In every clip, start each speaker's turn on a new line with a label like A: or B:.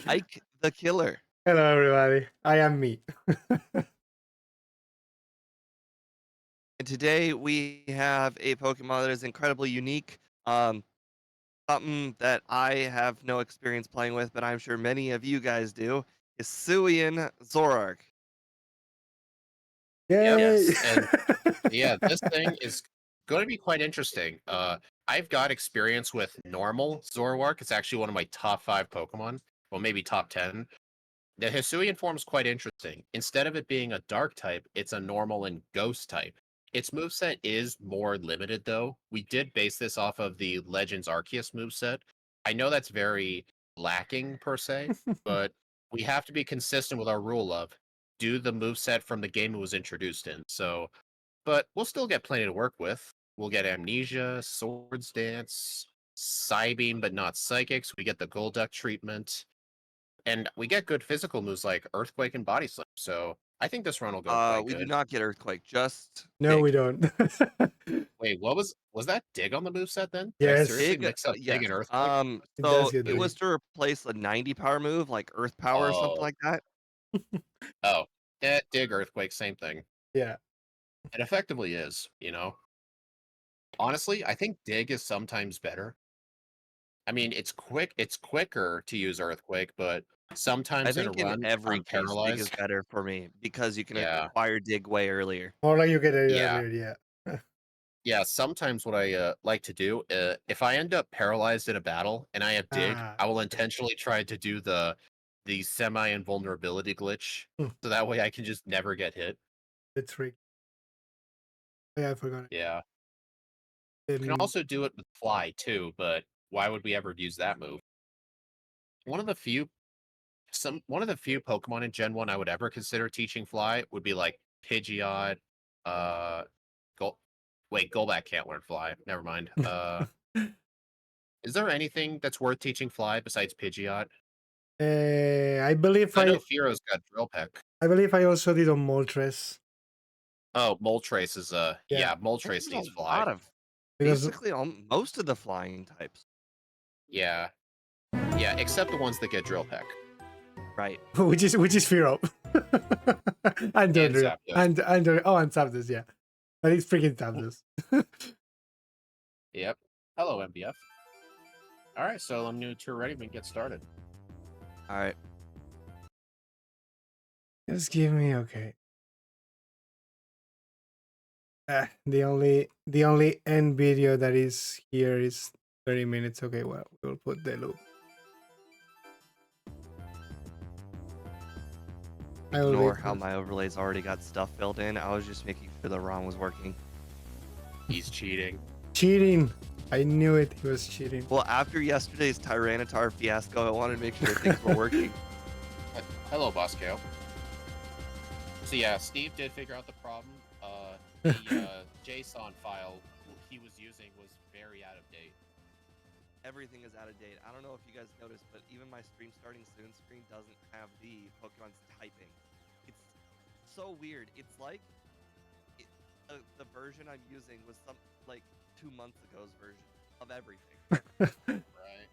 A: Ike the Killer.
B: Hello, everybody. I am me.
A: And today we have a Pokemon that is incredibly unique. Something that I have no experience playing with, but I'm sure many of you guys do. Hisuian Zoroark.
B: Yay!
C: Yes, and yeah, this thing is going to be quite interesting. I've got experience with normal Zoroark. It's actually one of my top 5 Pokemon. Well, maybe top 10. The Hisuian form is quite interesting. Instead of it being a dark type, it's a normal and ghost type. Its moveset is more limited, though. We did base this off of the Legends Arceus moveset. I know that's very lacking, per se, but we have to be consistent with our rule of do the moveset from the game it was introduced in. So, but we'll still get plenty to work with. We'll get Amnesia, Swords Dance, Psybeam, but not Psychics. We get the Golduck treatment. And we get good physical moves like Earthquake and Body Slam. So I think this run will go quite
A: We do
C: good.
A: not get Earthquake, just
B: No,
A: Dig.
B: we don't.
C: Wait, was that Dig on the moveset then? Did I
B: Yes.
C: seriously
A: Dig,
C: mix up Dig
A: yes.
C: and Earthquake?
B: It
A: So
B: does get
A: it was
B: big.
A: to replace a 90 power move like Earth Power or something
C: Oh,
A: like that.
C: oh, yeah, Dig Earthquake, same thing.
B: Yeah.
C: It effectively is, you know. Honestly, I think Dig is sometimes better. I mean, it's quicker to use Earthquake, but
A: I
C: sometimes in a
A: think in
C: run,
A: every
C: I'm
A: case, Dig is
C: paralyzed.
A: better for me because you can
C: Yeah,
A: acquire Dig way earlier.
B: Or like you get it
C: yeah.
B: earlier, yeah.
C: Yeah, sometimes what I like to do, if I end up paralyzed in a battle and I have Dig,
B: Ah,
C: I will intentionally try to do the semi-invulnerability glitch,
B: hmm,
C: so that way I can just never get hit.
B: the trick. Yeah, I forgot it.
C: Yeah. You can also do it with Fly too, but why would we ever use that move? One of the few one of the few Pokemon in Gen 1 I would ever consider teaching Fly would be like Pidgeot, uh Gol wait, Golbat can't learn Fly. Never mind. Is there anything that's worth teaching Fly besides Pidgeot?
B: I believe
C: I know
B: I
C: Fearo's got Drill Peck.
B: I believe I also did on Moltres.
C: Oh, Moltres is
B: Yeah,
C: yeah,
A: I think
C: Moltres
A: there's
C: needs
A: a
C: Fly.
A: lot of
B: because
A: basically most of the flying types.
C: Yeah. Yeah, except the ones that get Drill Peck.
A: Right.
B: which is Firo. and
C: And
B: Dodrio.
C: Zapdos.
B: And Zapdos, yeah. But it's freaking Zapdos.
C: Yep. Hello, MBF. Alright, so I'm new tour ready, we can get started.
A: All right.
B: Just give me okay. The only end video that is here is 30 minutes. Okay, well, we'll put the loop. I will
A: Ignore
B: leave
A: how
B: this.
A: my overlays already got stuff filled in. I was just making sure the ROM was working.
C: He's cheating.
B: Cheating. I knew it. He was cheating.
A: Well, after yesterday's Tyranitar fiasco, I wanted to make sure things were working.
C: Hello, Bosco. So yeah, Steve did figure out the problem. The JSON file he was using was very out of date.
A: Everything is out of date. I don't know if you guys noticed, but even my stream starting soon screen doesn't have the Pokemon's typing. It's so weird. It's like the version I'm using was some like 2 months ago's version of everything.
C: Right.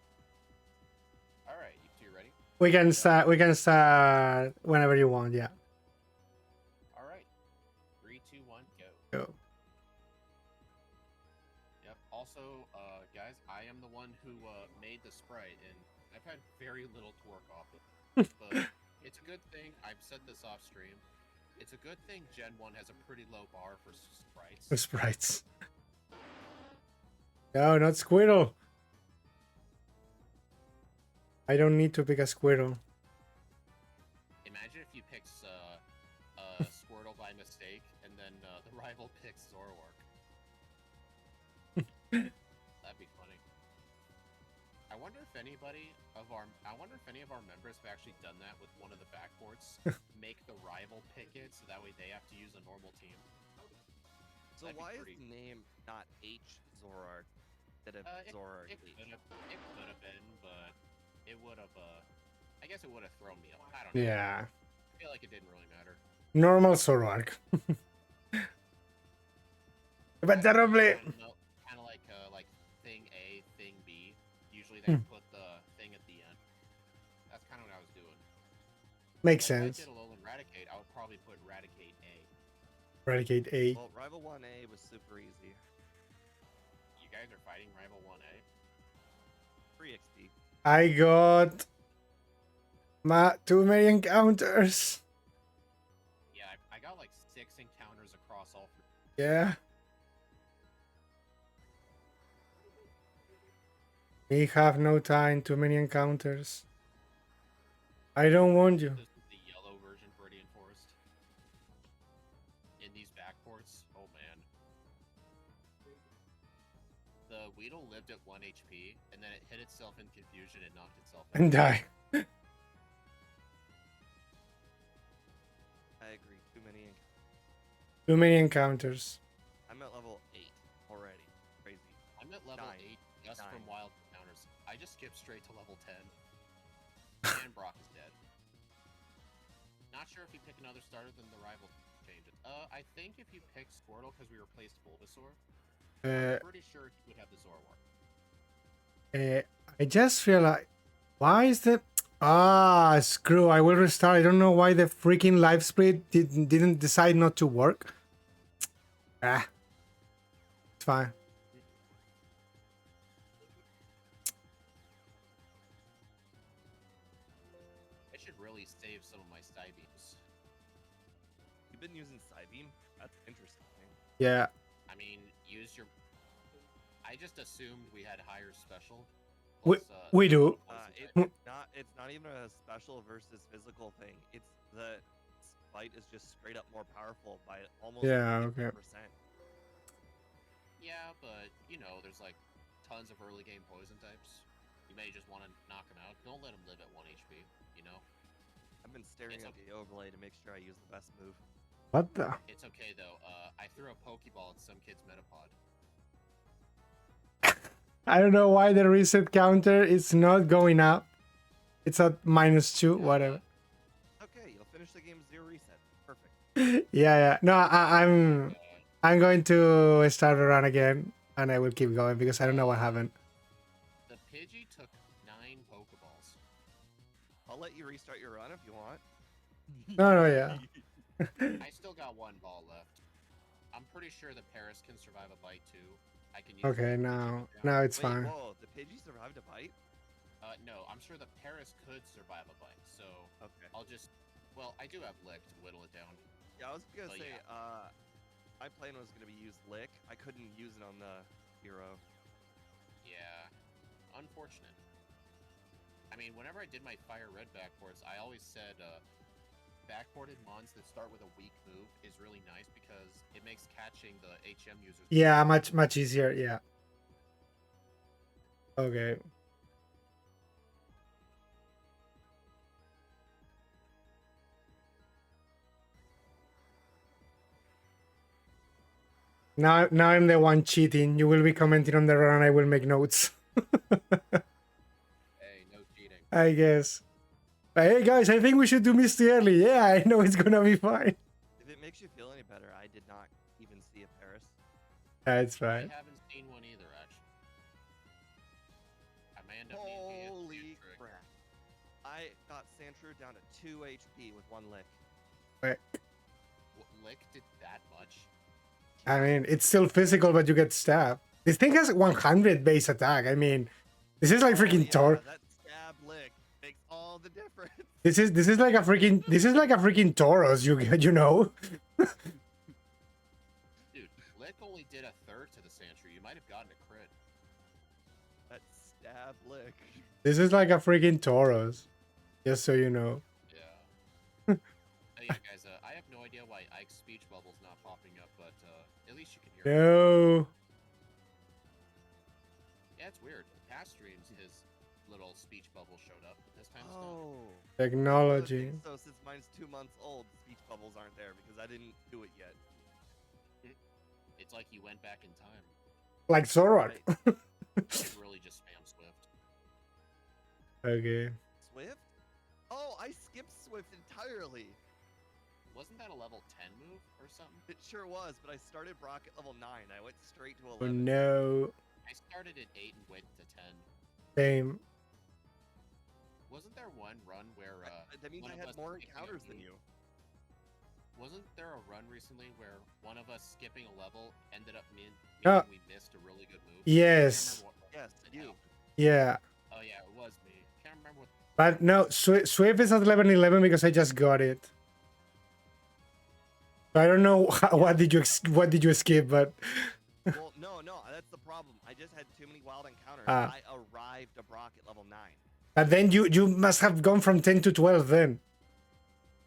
C: Alright, you two ready?
B: We can start. We can start whenever you want. Yeah.
C: Alright. 3, 2, 1, go.
B: Go.
C: Yep. Also, guys, I am the one who made the sprite, and I've had very little to work off of. But it's a good thing. I've said this off stream. It's a good thing Gen 1 has a pretty low bar for sprites.
B: The sprites. No, not Squirtle. I don't need to pick a Squirtle.
C: Imagine if you picked Squirtle by mistake, and then the rival picks Zoroark. That'd be funny. I wonder if any of our members have actually done that with one of the backports. Make the rival pick it, so that way they have to use a normal team.
A: So
C: That'd be
A: why is
C: pretty-
A: the name not H Zoroark instead of Zoroark
C: It
A: H?
C: could have been, but it would have. I guess it would have thrown me off. I don't know.
B: Yeah.
C: I feel like it didn't really matter.
B: Normal Zoroark. But terribly.
C: Kind of like thing A, thing B. Usually they put the thing at the end. That's kind of what I was
B: Makes
C: Like, if I
B: sense.
C: did Alolan Raticate, I would probably put Raticate A.
B: Eradicate A.
A: Well, Rival 1A was super easy.
C: You guys are fighting Rival 1A?
A: Free XP.
B: I got too many encounters.
C: Yeah, I got like 6 encounters across all 3.
B: Yeah. We have no time. Too many encounters. I don't want you.
C: This is the yellow version for Viridian Forest. In these backports, oh man. The Weedle lived at 1 HP, and then it hit itself in confusion and knocked itself out.
B: And die.
A: I agree. Too many.
B: Too many encounters.
A: I'm at level 8 already. Crazy.
C: I'm at level
A: 9.
C: 8 just
A: 9.
C: from wild encounters. I just skipped straight to level 10. And Brock is dead. Not sure if you pick another starter than the rival changes. I think if you pick Squirtle because we replaced Bulbasaur, I'm pretty sure he would have the Zoroark.
B: I just feel like, why is the screw? I will restart. I don't know why the freaking live split didn't decide not to work. It's fine.
C: I should really save some of my Psybeams.
A: You've been using Psybeam? That's interesting.
B: Yeah.
C: I mean, use your... I just assumed we had higher special.
B: We
C: Plus,
B: do.
A: It's not even a special versus physical thing. It's the fight is just straight up more powerful by almost 50%.
C: Yeah, but you know, there's like tons of early game poison types. You may just want to knock them out. Don't let them live at 1 HP. You know.
A: I've been staring at the overlay to make sure I use the best move.
B: What the?
C: It's okay though. I threw a Pokeball at some kid's Metapod.
B: I don't know why the reset counter is not going up. It's at -2, whatever.
A: Okay, you'll finish the game 0 reset. Perfect.
B: Yeah. No, I'm going to start a run again, and I will keep going because I don't know what happened.
C: The Pidgey took 9 Pokeballs.
A: I'll let you restart your run if you want.
B: No, yeah.
C: I still got 1 ball left. I'm pretty sure the Paris can survive a bite too. I can use
B: Okay, now it's
A: Wait,
B: fine.
A: Whoa, the Pidgey survived a bite?
C: No, I'm sure the Paris could survive a bite. So
A: Okay.
C: I'll just... Well, I do have Lick to whittle it down.
A: Yeah, I was gonna
C: But
A: say,
C: yeah.
A: my plan was gonna be use Lick. I couldn't use it on the hero.
C: Yeah, unfortunate. I mean, whenever I did my Fire Red backports, I always said backported mons that start with a weak move is really nice because it makes catching the HM users...
B: Yeah, much easier. Yeah. Okay. Now I'm the one cheating. You will be commenting on the run. I will make notes.
C: Hey, no cheating.
B: I guess. But hey guys, I think we should do Misty early. Yeah, I know it's gonna be fine.
A: If it makes you feel any better, I did not even see a Paris.
B: That's fine.
C: I haven't seen one either, actually. I may end up needing
A: Holy crap. I got Sandshrew down to 2 HP with 1 Lick.
B: Wait.
C: Lick did that much?
B: I mean, it's still physical, but you get stabbed. This thing has 100 base attack. I mean, this is like freaking Tor.
A: That stab Lick makes all the difference.
B: This is like a freaking Tauros. You know.
C: Dude, Lick only did a third to the Sandshrew. You might have gotten a crit.
A: That stab Lick.
B: This is like a freaking Tauros. Just so you know.
C: Yeah. Yeah, guys. I have no idea why Ike's speech bubble's not popping up, but at least you can hear.
B: No.
C: Yeah, it's weird. Past streams, his little speech bubble showed up, but this time it's not.
A: Oh.
B: Technology.
A: So since mine's 2 months old, speech bubbles aren't there because I didn't do it yet.
C: It's like you went back in time.
B: Like Zoroark.
C: You really just spam Swift.
B: Okay.
A: Swift? Oh, I skipped Swift entirely.
C: Wasn't that a level 10 move or something?
A: It sure was, but I started Brock at level 9. I went straight to
B: Oh
A: 11.
B: no.
C: I started at 8 and went to 10.
B: Same.
C: Wasn't there one run where
A: That means
C: one
A: I
C: of
A: had
C: us
A: more
C: skipping a
A: encounters than
C: move.
A: you.
C: Wasn't there a run recently where one of us skipping a level ended up meaning
B: Oh.
C: we missed a really good move?
B: Yes.
A: Yes, you.
C: Happened.
B: Yeah.
C: Oh yeah, it was me. Can't remember what.
B: But no, Swift is at 11-11 because I just got it. So I don't know what did you skip, but
A: Well, no, that's the problem. I just had too many wild encounters.
B: Ah.
A: I arrived to Brock at level 9.
B: but then you must have gone from 10 to 12 then.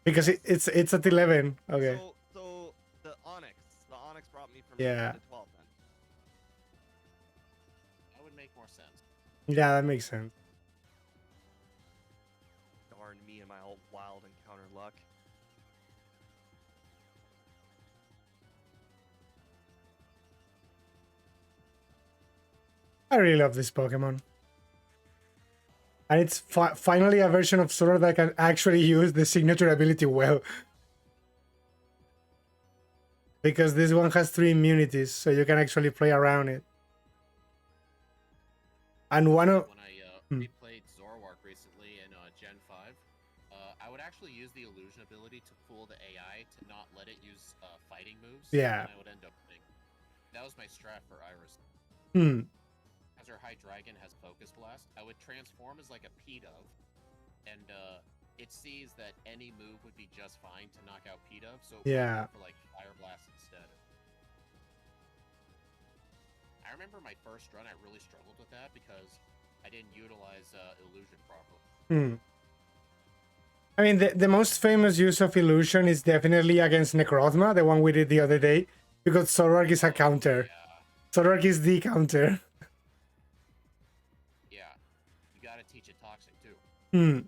B: Because
A: Yes.
B: it's at 11. Okay.
A: So the Onyx brought me from
B: Yeah.
A: 10 to 12 then.
C: That would make more sense.
B: Yeah, that makes sense.
A: Darn me and my old wild encounter luck.
B: I really love this Pokemon. And it's finally a version of Zoroark that can actually use the signature ability well. Because this one has 3 immunities, so you can actually play around it. And one of...
C: When I
B: Hmm.
C: replayed Zoroark recently in Gen 5, I would actually use the illusion ability to fool the AI to not let it use fighting moves.
B: Yeah.
C: And I would end up winning. That was my strat for Iris.
B: Hmm.
C: As her High Dragon has Focus Blast, I would transform as like a P-Dove, and it sees that any move would be just fine to knock out P-Dove, so it would
B: Yeah.
C: go for like Fire Blast instead. I remember my first run, I really struggled with that because I didn't utilize illusion properly.
B: Hmm. I mean, the most famous use of illusion is definitely against Necrozma, the one we did the other day, because Zoroark is a counter.
C: Yeah,
B: Zoroark is the counter.
C: yeah. You gotta teach it Toxic too.
B: Hmm.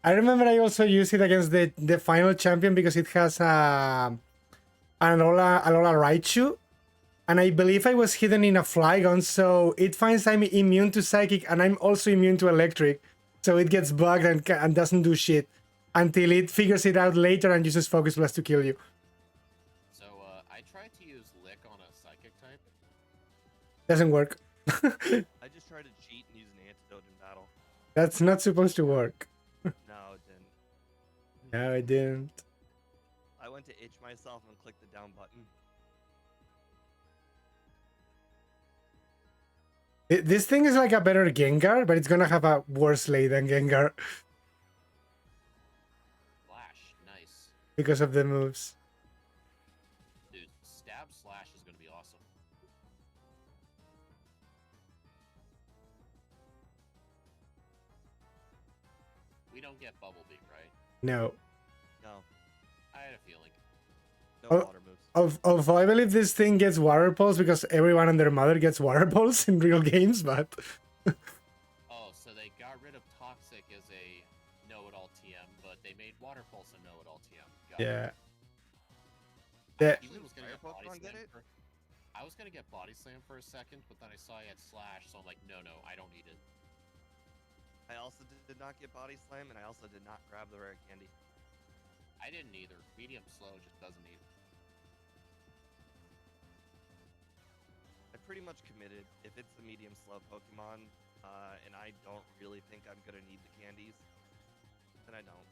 B: I remember I also used it against the final champion because it has an Alola Raichu. And I believe I was hidden in a Flygon, so it finds I'm immune to Psychic and I'm also immune to Electric. So it gets bugged and doesn't do shit until it figures it out later and uses Focus Blast to kill you.
C: So I tried to use Lick on a Psychic type.
B: Doesn't work.
A: I just tried to cheat and use an antidote in battle.
B: That's not supposed to work.
A: No, it didn't.
B: No, it didn't.
A: I went to itch myself and clicked the down button.
B: This thing is like a better Gengar, but it's gonna have a worse lay than Gengar
C: Slash, nice.
B: because of the moves.
C: Dude, Stab Slash is gonna be awesome. We don't get Bubble Beam, right?
B: No.
A: No,
C: I had a feeling.
A: no
B: Oh.
A: water moves.
B: Although I believe this thing gets Water Pulse because everyone and their mother gets Water Pulse in real games, but...
C: Oh, so they got rid of Toxic as a know-it-all TM, but they made Water Pulse a know-it-all TM. Got it.
B: Yeah.
C: I
B: Yeah.
C: actually was gonna
A: Fire
C: get Body
A: Pokemon get
C: Slam
A: it?
C: I was gonna get Body Slam for a second, but then I saw I had Slash, so I'm like, no, I don't need it.
A: I also did not get Body Slam, and I also did not grab the rare candy.
C: I didn't either. Medium Slow just doesn't need it.
A: I pretty much committed. If it's the medium slow Pokemon, and I don't really think I'm gonna need the candies, then I don't.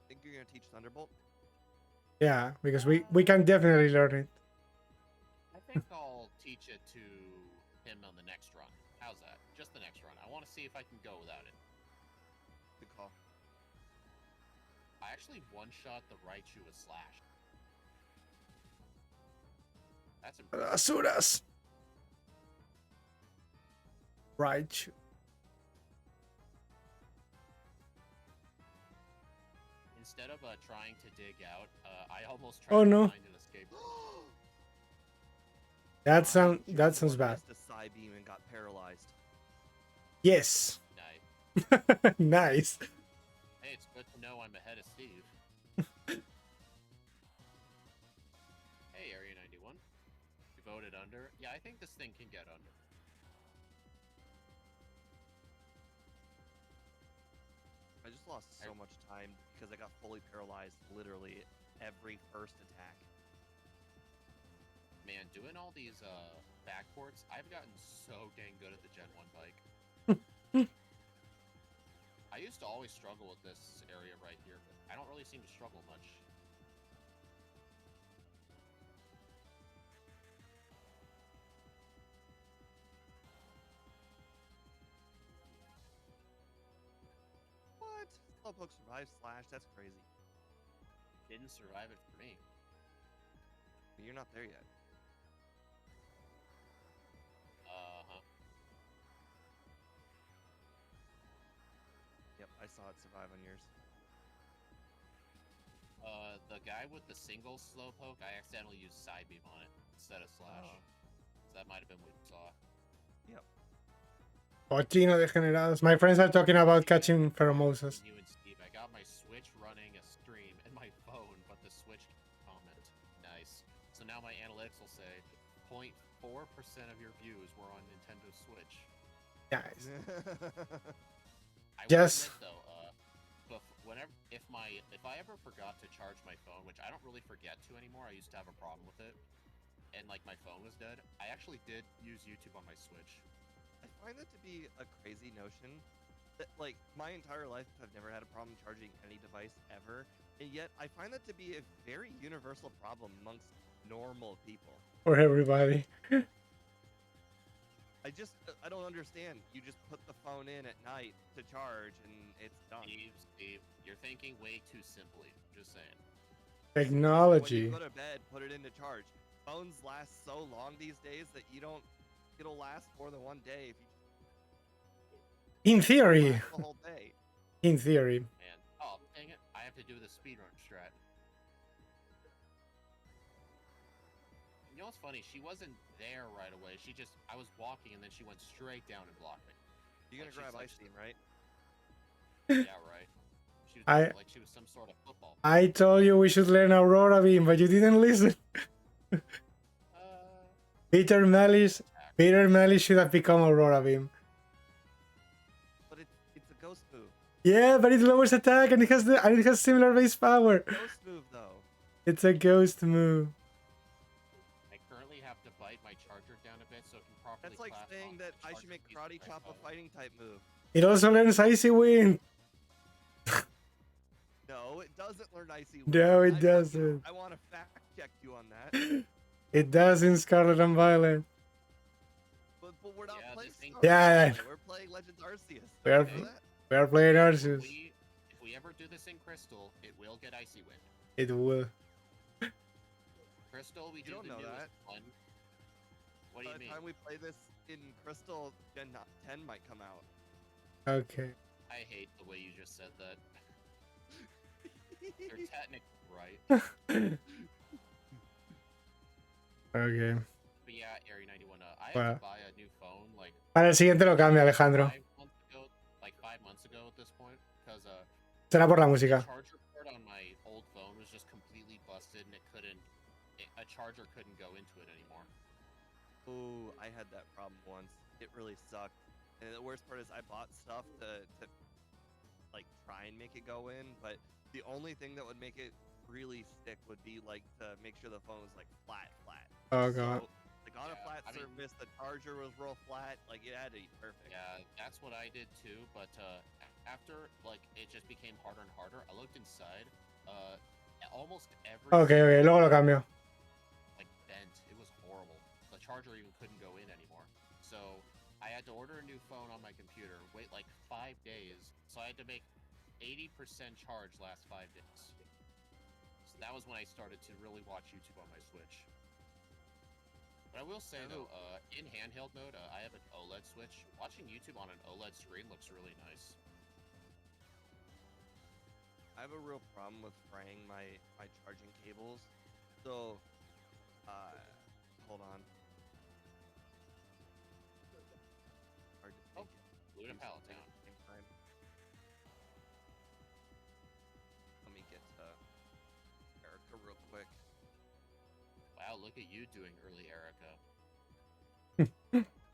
A: Think you're gonna teach Thunderbolt?
B: Yeah, because we can definitely learn it.
C: I think I'll teach it to him on the next run. How's that? Just the next run. I want to see if I can go without it.
A: Good call.
C: I actually one-shot the Raichu with Slash. That's impressive.
B: Asuras. Right.
C: Instead of trying to dig out, I almost tried
B: Oh,
C: to
B: no.
C: find an escape.
B: That
A: Raichu
B: sounds bad.
A: missed a Psybeam and got paralyzed.
B: Yes.
C: Nice.
B: Nice.
C: Hey, it's good to know I'm ahead of Steve. Hey, Area 91. You voted under? Yeah, I think this thing can get under.
A: I just lost so much time because I got fully paralyzed literally every first attack.
C: Man, doing all these backports, I've gotten so dang good at the Gen 1 bike. I used to always struggle with this area right here, but I don't really seem to struggle much.
A: What? Slowpoke survived Slash? That's crazy.
C: Didn't survive it for me.
A: But you're not there yet.
C: Uh-huh.
A: Yep, I saw it survive on yours.
C: The guy with the single slowpoke, I accidentally used side beam on it instead of slash.
A: Oh.
C: So that might have been what you saw.
A: Yep.
B: Cochino degenerados. My friends are talking about catching pheromosas.
C: You and Steve, I got my Switch running a stream and my phone, but the Switch comment. Nice. So now my analytics will say 0.4% of your views were on Nintendo Switch.
B: Guys.
C: I will
B: Yes.
C: admit, though, if I ever forgot to charge my phone, which I don't really forget to anymore, I used to have a problem with it, and like my phone was dead, I actually did use YouTube on my Switch.
A: I find that to be a crazy notion. That, like, my entire life, I've never had a problem charging any device ever, and yet I find that to be a very universal problem amongst normal people.
B: For everybody.
A: I don't understand. You just put the phone in at night to charge, and it's done.
C: Steve, you're thinking way too simply. Just saying.
A: When
B: Technology.
A: you go to bed, put it into charge. Phones last so long these days that it'll last more than one day if you
B: In theory.
A: last the whole day.
B: In theory.
C: Man, oh dang it! I have to do the speedrun strat. You know what's funny? She wasn't there right away. I was walking and then she went straight down and blocked me.
A: You're gonna grab Ice Beam, right?
C: Yeah, right. She was like she was some sort of football.
B: I told you we should learn Aurora Beam, but you didn't listen. Peter Malice should have become Aurora Beam.
A: But it's a ghost move.
B: Yeah, but it lowers attack and it has similar base power.
A: Ghost move though.
B: It's a ghost move.
C: I currently have to bite my charger down a bit so it can properly.
A: That's like
C: clap
A: saying
C: on
A: that
C: the
A: I should make
C: charger
A: Karate
C: piece
A: Chop a
C: right
A: fighting type move.
B: It also learns Icy Wind.
A: No, it doesn't learn Icy.
B: No, it doesn't.
A: I want to fact check you on that.
B: It does in Scarlet and Violet.
A: But we're not playing.
B: Yeah.
A: We're playing Legends Arceus.
B: We are playing Arceus.
C: If we ever do this in Crystal, it will get Icy Wind.
B: It will.
C: Crystal, we
A: You
C: do
A: don't
C: the
A: know
C: newest
A: that.
C: one. What do
A: By
C: you
A: the
C: mean?
A: time we play this in Crystal, Gen 10 might come out.
B: Okay.
C: I hate the way you just said that. You're technically right.
B: Okay.
C: But yeah, Area 91, I
B: Well.
C: had to buy a new phone like
B: Para el siguiente lo cambia, Alejandro.
C: 5 months ago at this point, because
B: Será por la
C: the
B: música.
C: charger port on my old phone was just completely busted and a charger couldn't go into it anymore.
A: Ooh, I had that problem once. It really sucked. And the worst part is I bought stuff to like try and make it go in, but the only thing that would make it really stick would be like to make sure the phone was like flat.
B: Oh god.
A: So, like on a flat surface, the charger was real flat. Like it had to be perfect.
C: Yeah, that's what I did too. But after like it just became harder and harder, I looked inside. Almost every
B: Okay, luego lo cambio.
C: like bent. It was horrible. The charger even couldn't go in anymore. So I had to order a new phone on my computer. Wait like 5 days. So I had to make 80% charge last 5 days. So that was when I started to really watch YouTube on my Switch. But I will say though, in handheld mode, I have an OLED Switch. Watching YouTube on an OLED screen looks really nice.
A: I have a real problem with fraying my charging cables. So, hold on. Hard to think.
C: Blew to pallet down.
A: Let me get Erica real quick.
C: Wow, look at you doing early Erica.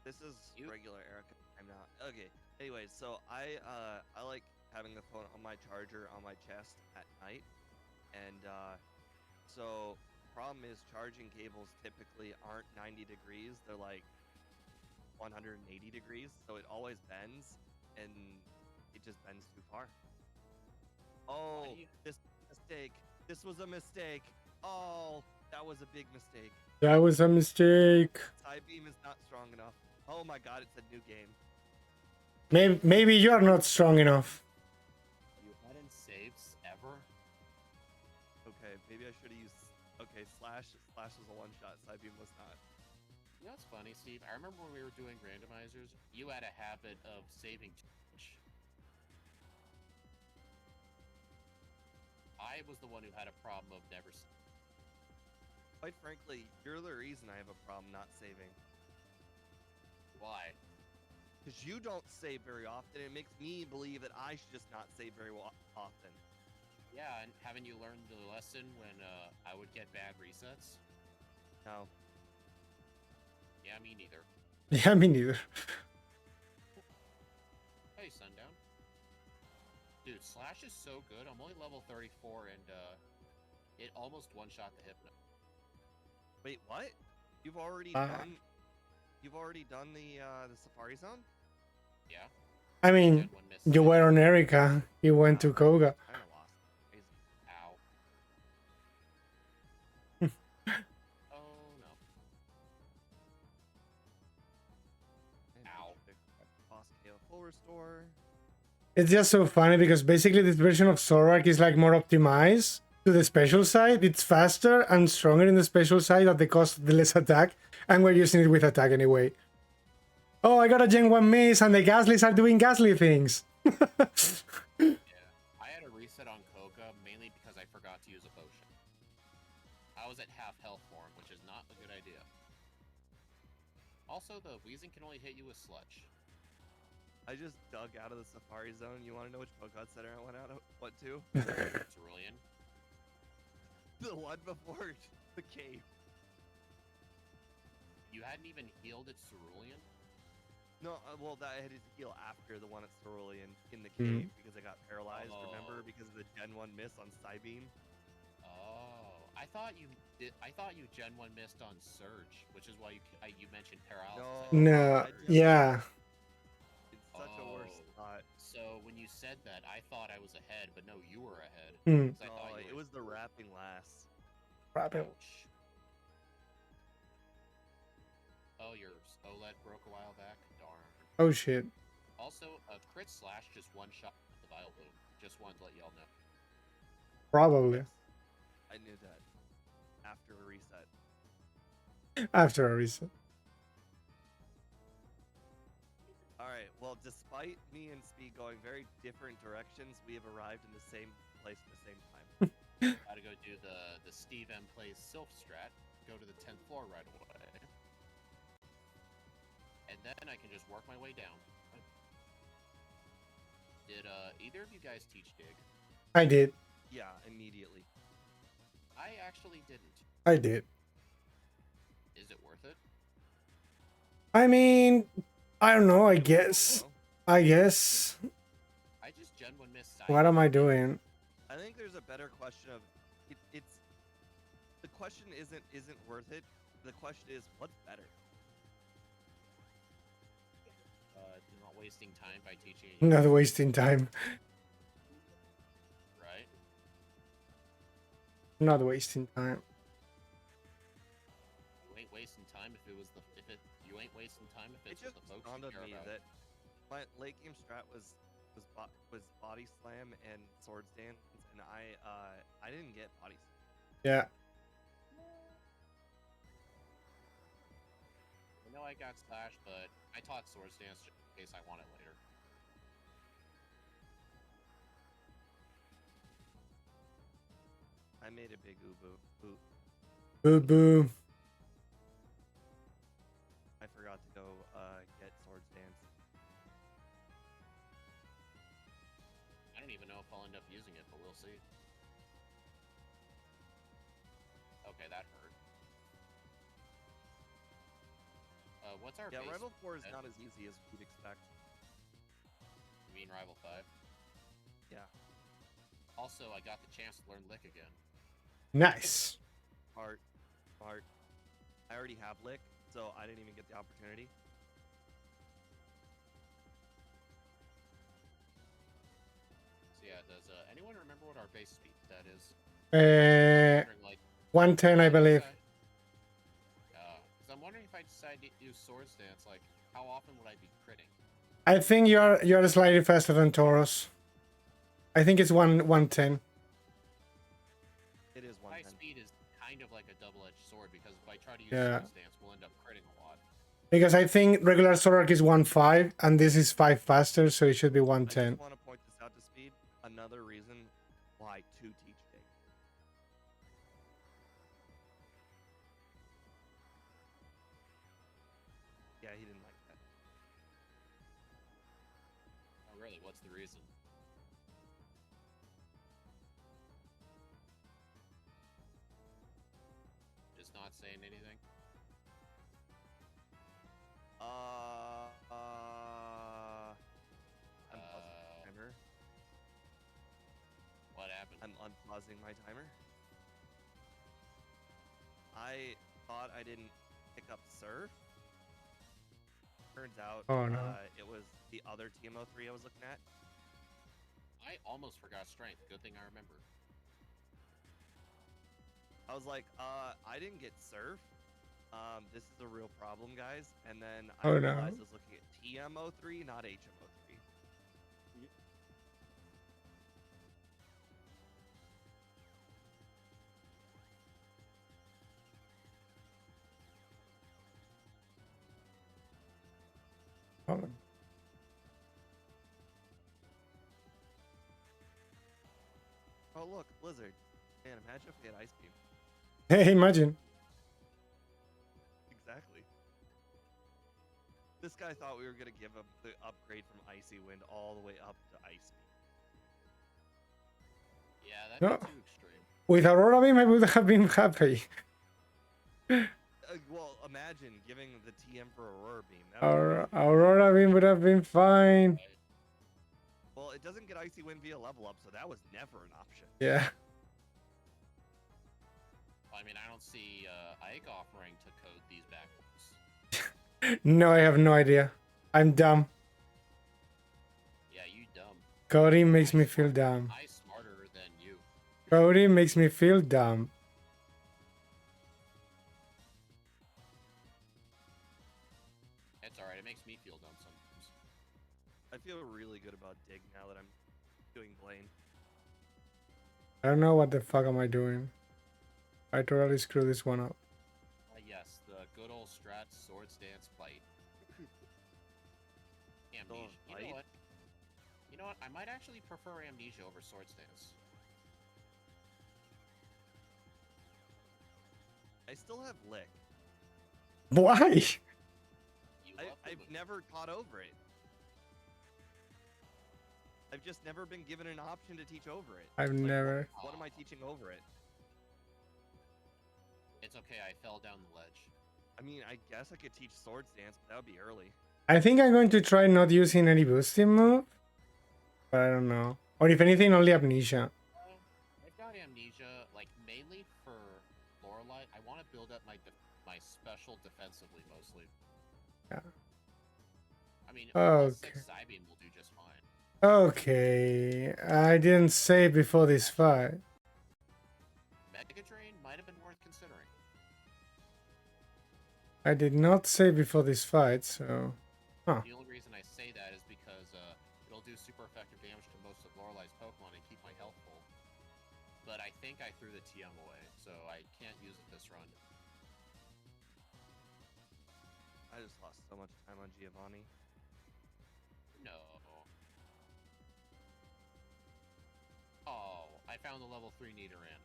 A: This is regular Erica. I'm not. Okay. Anyways, so I like having the phone on my charger on my chest at night, and So problem is charging cables typically aren't 90 degrees. They're like 180 degrees. So it always bends, and it just bends too far. Oh, this mistake. This was a mistake. Oh, that was a big mistake.
B: That was a mistake.
A: Side beam is not strong enough. Oh my god, it's a new game.
B: Maybe you're not strong enough.
C: You hadn't saves ever?
A: Okay, maybe I should have used. Okay, slash was a one shot. Side beam was not.
C: You know what's funny, Steve? I remember when we were doing randomizers, you had a habit of saving too much. I was the one who had a problem of never.
A: Quite frankly, you're the reason I have a problem not saving.
C: Why?
A: Because you don't save very often. It makes me believe that I should just not save very often.
C: Yeah, and haven't you learned the lesson when I would get bad resets?
A: No.
C: Yeah, me neither.
B: Yeah, me neither.
C: Hey, Sundown. Dude, Slash is so good. I'm only level 34, and it almost one-shot the Hypno.
A: Wait, what? You've already done. You've already done the Safari Zone?
C: Yeah.
B: I mean, you were on Erica. You went to Koga.
A: I lost. Crazy.
C: Ow. Oh no. Ow.
A: Boss KO full restore.
B: It's just so funny because basically this version of Zoroark is like more optimized to the special side. It's faster and stronger in the special side at the cost of the less attack, and we're using it with attack anyway. Oh, I got a Gen 1 miss and the Gaslies are doing Gasly things.
C: Yeah, I had a reset on Koga mainly because I forgot to use a potion. I was at half health for him, which is not a good idea. Also, the Weezing can only hit you with Sludge.
A: I just dug out of the Safari Zone. You want to know which Pokemon Center I went out of? What to?
C: Cerulean.
A: The one before the cave.
C: You hadn't even healed at Cerulean?
A: No, well, that I had to heal after the one at Cerulean in the cave because I got paralyzed. Remember, because of the Gen 1 miss on Psybeam.
C: Oh, I thought you did. I thought you Gen 1 missed on Surge, which is why you mentioned paralysis.
B: No, yeah.
A: It's such a worse spot.
C: So when you said that, I thought I was ahead, but no, you were ahead.
B: Hmm.
C: I thought
A: It was the wrapping last.
B: Wrapping.
C: Ouch. Oh, your OLED broke a while back? Darn.
B: Oh shit.
C: Also, a crit slash just one shot the Vile Boom. Just wanted to let y'all know.
B: Probably.
A: I knew that. After a reset.
B: After a reset.
A: Alright, well, despite me and Speed going very different directions, we have arrived in the same place at the same time.
C: Gotta go do the Steve M plays Sylph strat. Go to the 10th floor right away. And then I can just work my way down. Did either of you guys teach Dig?
B: I did.
A: Yeah, immediately.
C: I actually didn't.
B: I did.
C: Is it worth it?
B: I mean, I don't know. I guess. I guess.
C: I just Gen 1 missed.
B: What am I doing?
A: I think there's a better question of it's the question isn't worth it. The question is what's better.
C: Not wasting time by teaching you.
B: Not wasting time.
C: Right?
B: Not wasting time.
C: You ain't wasting time if it was the you ain't wasting time if
A: It
C: it's
A: just
C: the folks
A: dawned
C: you
A: on
C: care
A: me
C: about.
A: that my late game strat was body slam and sword stance, and I didn't get body slam.
B: Yeah.
C: I know I got Slash, but I taught Sword Stance just in case I want it later.
A: I made a big boo.
B: Boo boo.
A: I forgot to go get sword stance.
C: I don't even know if I'll end up using it, but we'll see. Okay, that hurt. What's our base?
A: Rival 4 is not as easy as you'd expect.
C: You mean Rival 5?
A: Yeah.
C: Also, I got the chance to learn Lick again.
B: Nice.
A: I already have Lick, so I didn't even get the opportunity.
C: So yeah, does anyone remember what our base speed stat is?
B: Uh, 110, I believe.
C: Because I'm wondering if I decide to use Sword Stance, like, how often would I be critting?
B: I think you're slightly faster than Tauros. I think it's 110.
A: It is
C: High
A: 110.
C: speed is kind of like a double-edged sword, because if I try to use
B: Yeah.
C: Sword Stance, we'll end up critting a lot.
B: Because I think regular Zoroark is 1.5, and this is 5 faster, so it should be
A: I
B: 110.
A: just want to point this out to Speed. Another reason why to teach Dig. Yeah, he didn't like that.
C: Oh, really? What's the reason? Just not saying anything?
A: I'm pausing my timer.
C: What happened?
A: I'm unpausing my timer. I thought I didn't pick up Surf. Turns out
B: Oh, no.
A: it was the other TMO3 I was looking at.
C: I almost forgot Strength. Good thing I remember.
A: I was like, I didn't get Surf. This is a real problem, guys. And then I
B: Oh,
A: realized
B: no.
A: I was looking at TMO3, not HMO3.
B: Oh.
A: Oh, look, Blizzard. Man, imagine if we had Ice Beam.
B: Hey, imagine.
A: Exactly. This guy thought we were going to give him the upgrade from Icy Wind all the way up to Ice Beam.
C: Yeah, that'd
B: No.
C: be too extreme.
B: With Aurora Beam, I would have been happy.
A: Well, imagine giving the TM for Aurora Beam.
B: Aurora Beam would have been fine.
A: Well, it doesn't get Icy Wind via level up, so that was never an option.
B: Yeah.
C: I mean, I don't see Ike offering to code these backwards.
B: No, I have no idea. I'm dumb.
C: Yeah, you dumb.
B: Cody makes me feel dumb.
C: I smarter than you.
B: Cody makes me feel dumb.
C: It's alright, it makes me feel dumb sometimes.
A: I feel really good about Dig now that I'm doing Blaine.
B: I don't know what the fuck am I doing. I totally screwed this one up.
C: Yes, the good old Strat Sword Stance fight. Amnesia. You know what? You know what? I might actually prefer Amnesia over Sword Stance.
A: I still have Lick.
B: Why?
A: I've never caught over it. I've just never been given an option to teach over it.
B: I've never.
A: What am I teaching over it?
C: It's okay, I fell down the ledge.
A: I mean, I guess I could teach Sword Stance, but that would be early.
B: I think I'm going to try not using any boosting move. But I don't know. Or if anything, only Amnesia.
C: I've got Amnesia, like, mainly for Lorelei. I want to build up my special defensively, mostly.
B: Yeah.
C: I mean,
B: Okay.
C: Psybeam will do just fine.
B: Okay. I didn't say before this fight.
C: Mega Drain might have been worth considering.
B: I did not say before this fight, so... Huh.
C: The only reason I say that is because it'll do super effective damage to most of Lorelei's Pokemon and keep my health full. But I think I threw the TM away, so I can't use it this run.
A: I just lost so much time on Giovanni.
C: No. Oh, I found the level 3 Nidoran.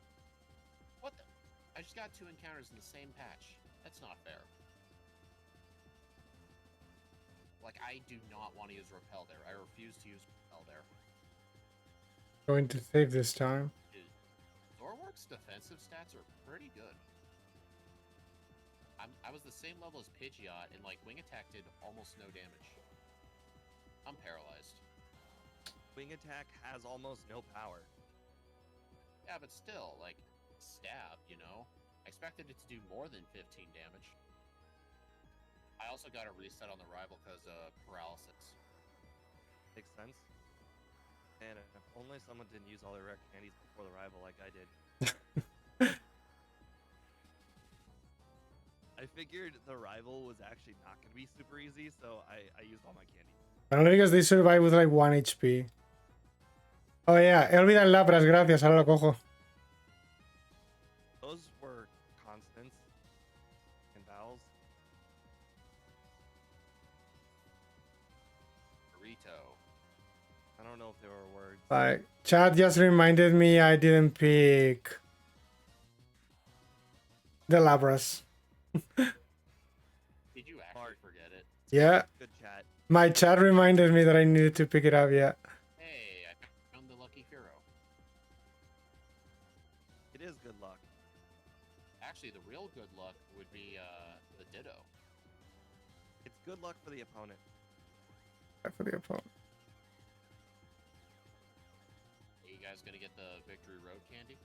C: What the? I just got 2 encounters in the same patch. That's not fair. Like, I do not want to use Repel there. I refuse to use Repel there.
B: Going to save this time.
C: Dude, Zoroark's defensive stats are pretty good. I was the same level as Pidgeot, and, like, Wing Attack did almost no damage. I'm paralyzed.
A: Wing Attack has almost no power.
C: Yeah, but still, like, stab, you know? I expected it to do more than 15 damage. I also got a reset on the rival because of paralysis.
A: Makes sense. And if only someone didn't use all their rare candies before the rival like I did. I figured the rival was actually not going to be super easy, so I used all my candy.
B: Only because they survive with like 1 HP. Oh yeah, he olvidado el Lapras, gracias, ahora lo cojo.
A: Those were constants and vowels.
C: Burrito.
A: I don't know if they were words.
B: Like, chat just reminded me I didn't pick the Lapras.
C: Did you actually forget it?
B: Yeah,
A: Good chat.
B: my chat reminded me that I needed to pick it up, yeah.
C: Hey, I found the lucky hero.
A: It is good luck.
C: Actually, the real good luck would be the Ditto.
A: It's good luck for the opponent.
B: For the opponent.
C: Are you guys gonna get the Victory Road candy?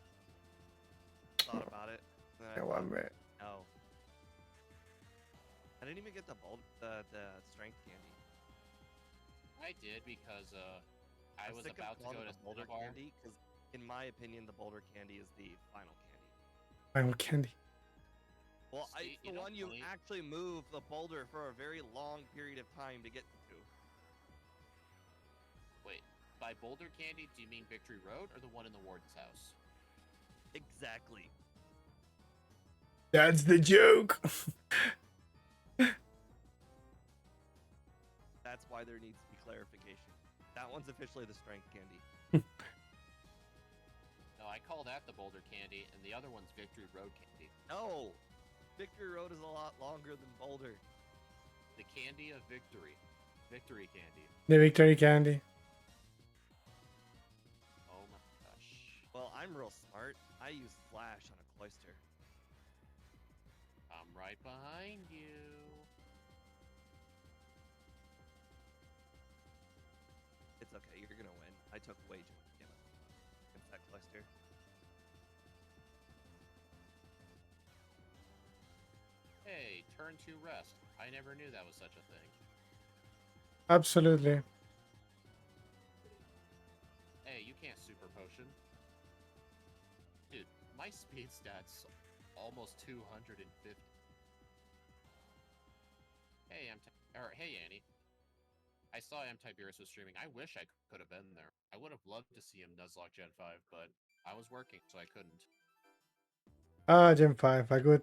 A: Thought about it. Then I
B: Yeah,
A: thought,
B: 1 minute.
A: no. I didn't even get the strength candy.
C: I did because I was
A: sick of
C: about to
A: calling
C: go
A: it
C: to
A: the boulder
C: Cinnabar.
A: candy because, in my opinion, the boulder candy is the final candy.
B: Final candy.
A: Well,
C: See,
A: it's the
C: you know,
A: one you
C: funny-
A: actually move the boulder for a very long period of time to get to.
C: Wait, by Boulder Candy, do you mean Victory Road or the one in the Warden's house?
A: Exactly.
B: That's the joke.
A: That's why there needs to be clarification. That one's officially the strength candy.
C: No, I call that the Boulder Candy, and the other one's Victory Road Candy.
A: No! Victory Road is a lot longer than Boulder.
C: The Candy of Victory. Victory Candy.
B: The victory candy.
C: Oh my gosh.
A: Well, I'm real smart. I use Flash on a Cloister.
C: I'm right behind you.
A: It's okay, you're gonna win. I took way too much damage against that Cloister.
C: Hey, turn to rest. I never knew that was such a thing.
B: Absolutely.
C: Hey, you can't super potion. Dude, my speed stats almost 250. Hey, hey Annie. I saw Tiberius was streaming. I wish I could have been there. I would have loved to see him Nuzlocke Gen 5, but I was working, so I couldn't.
B: Gen 5,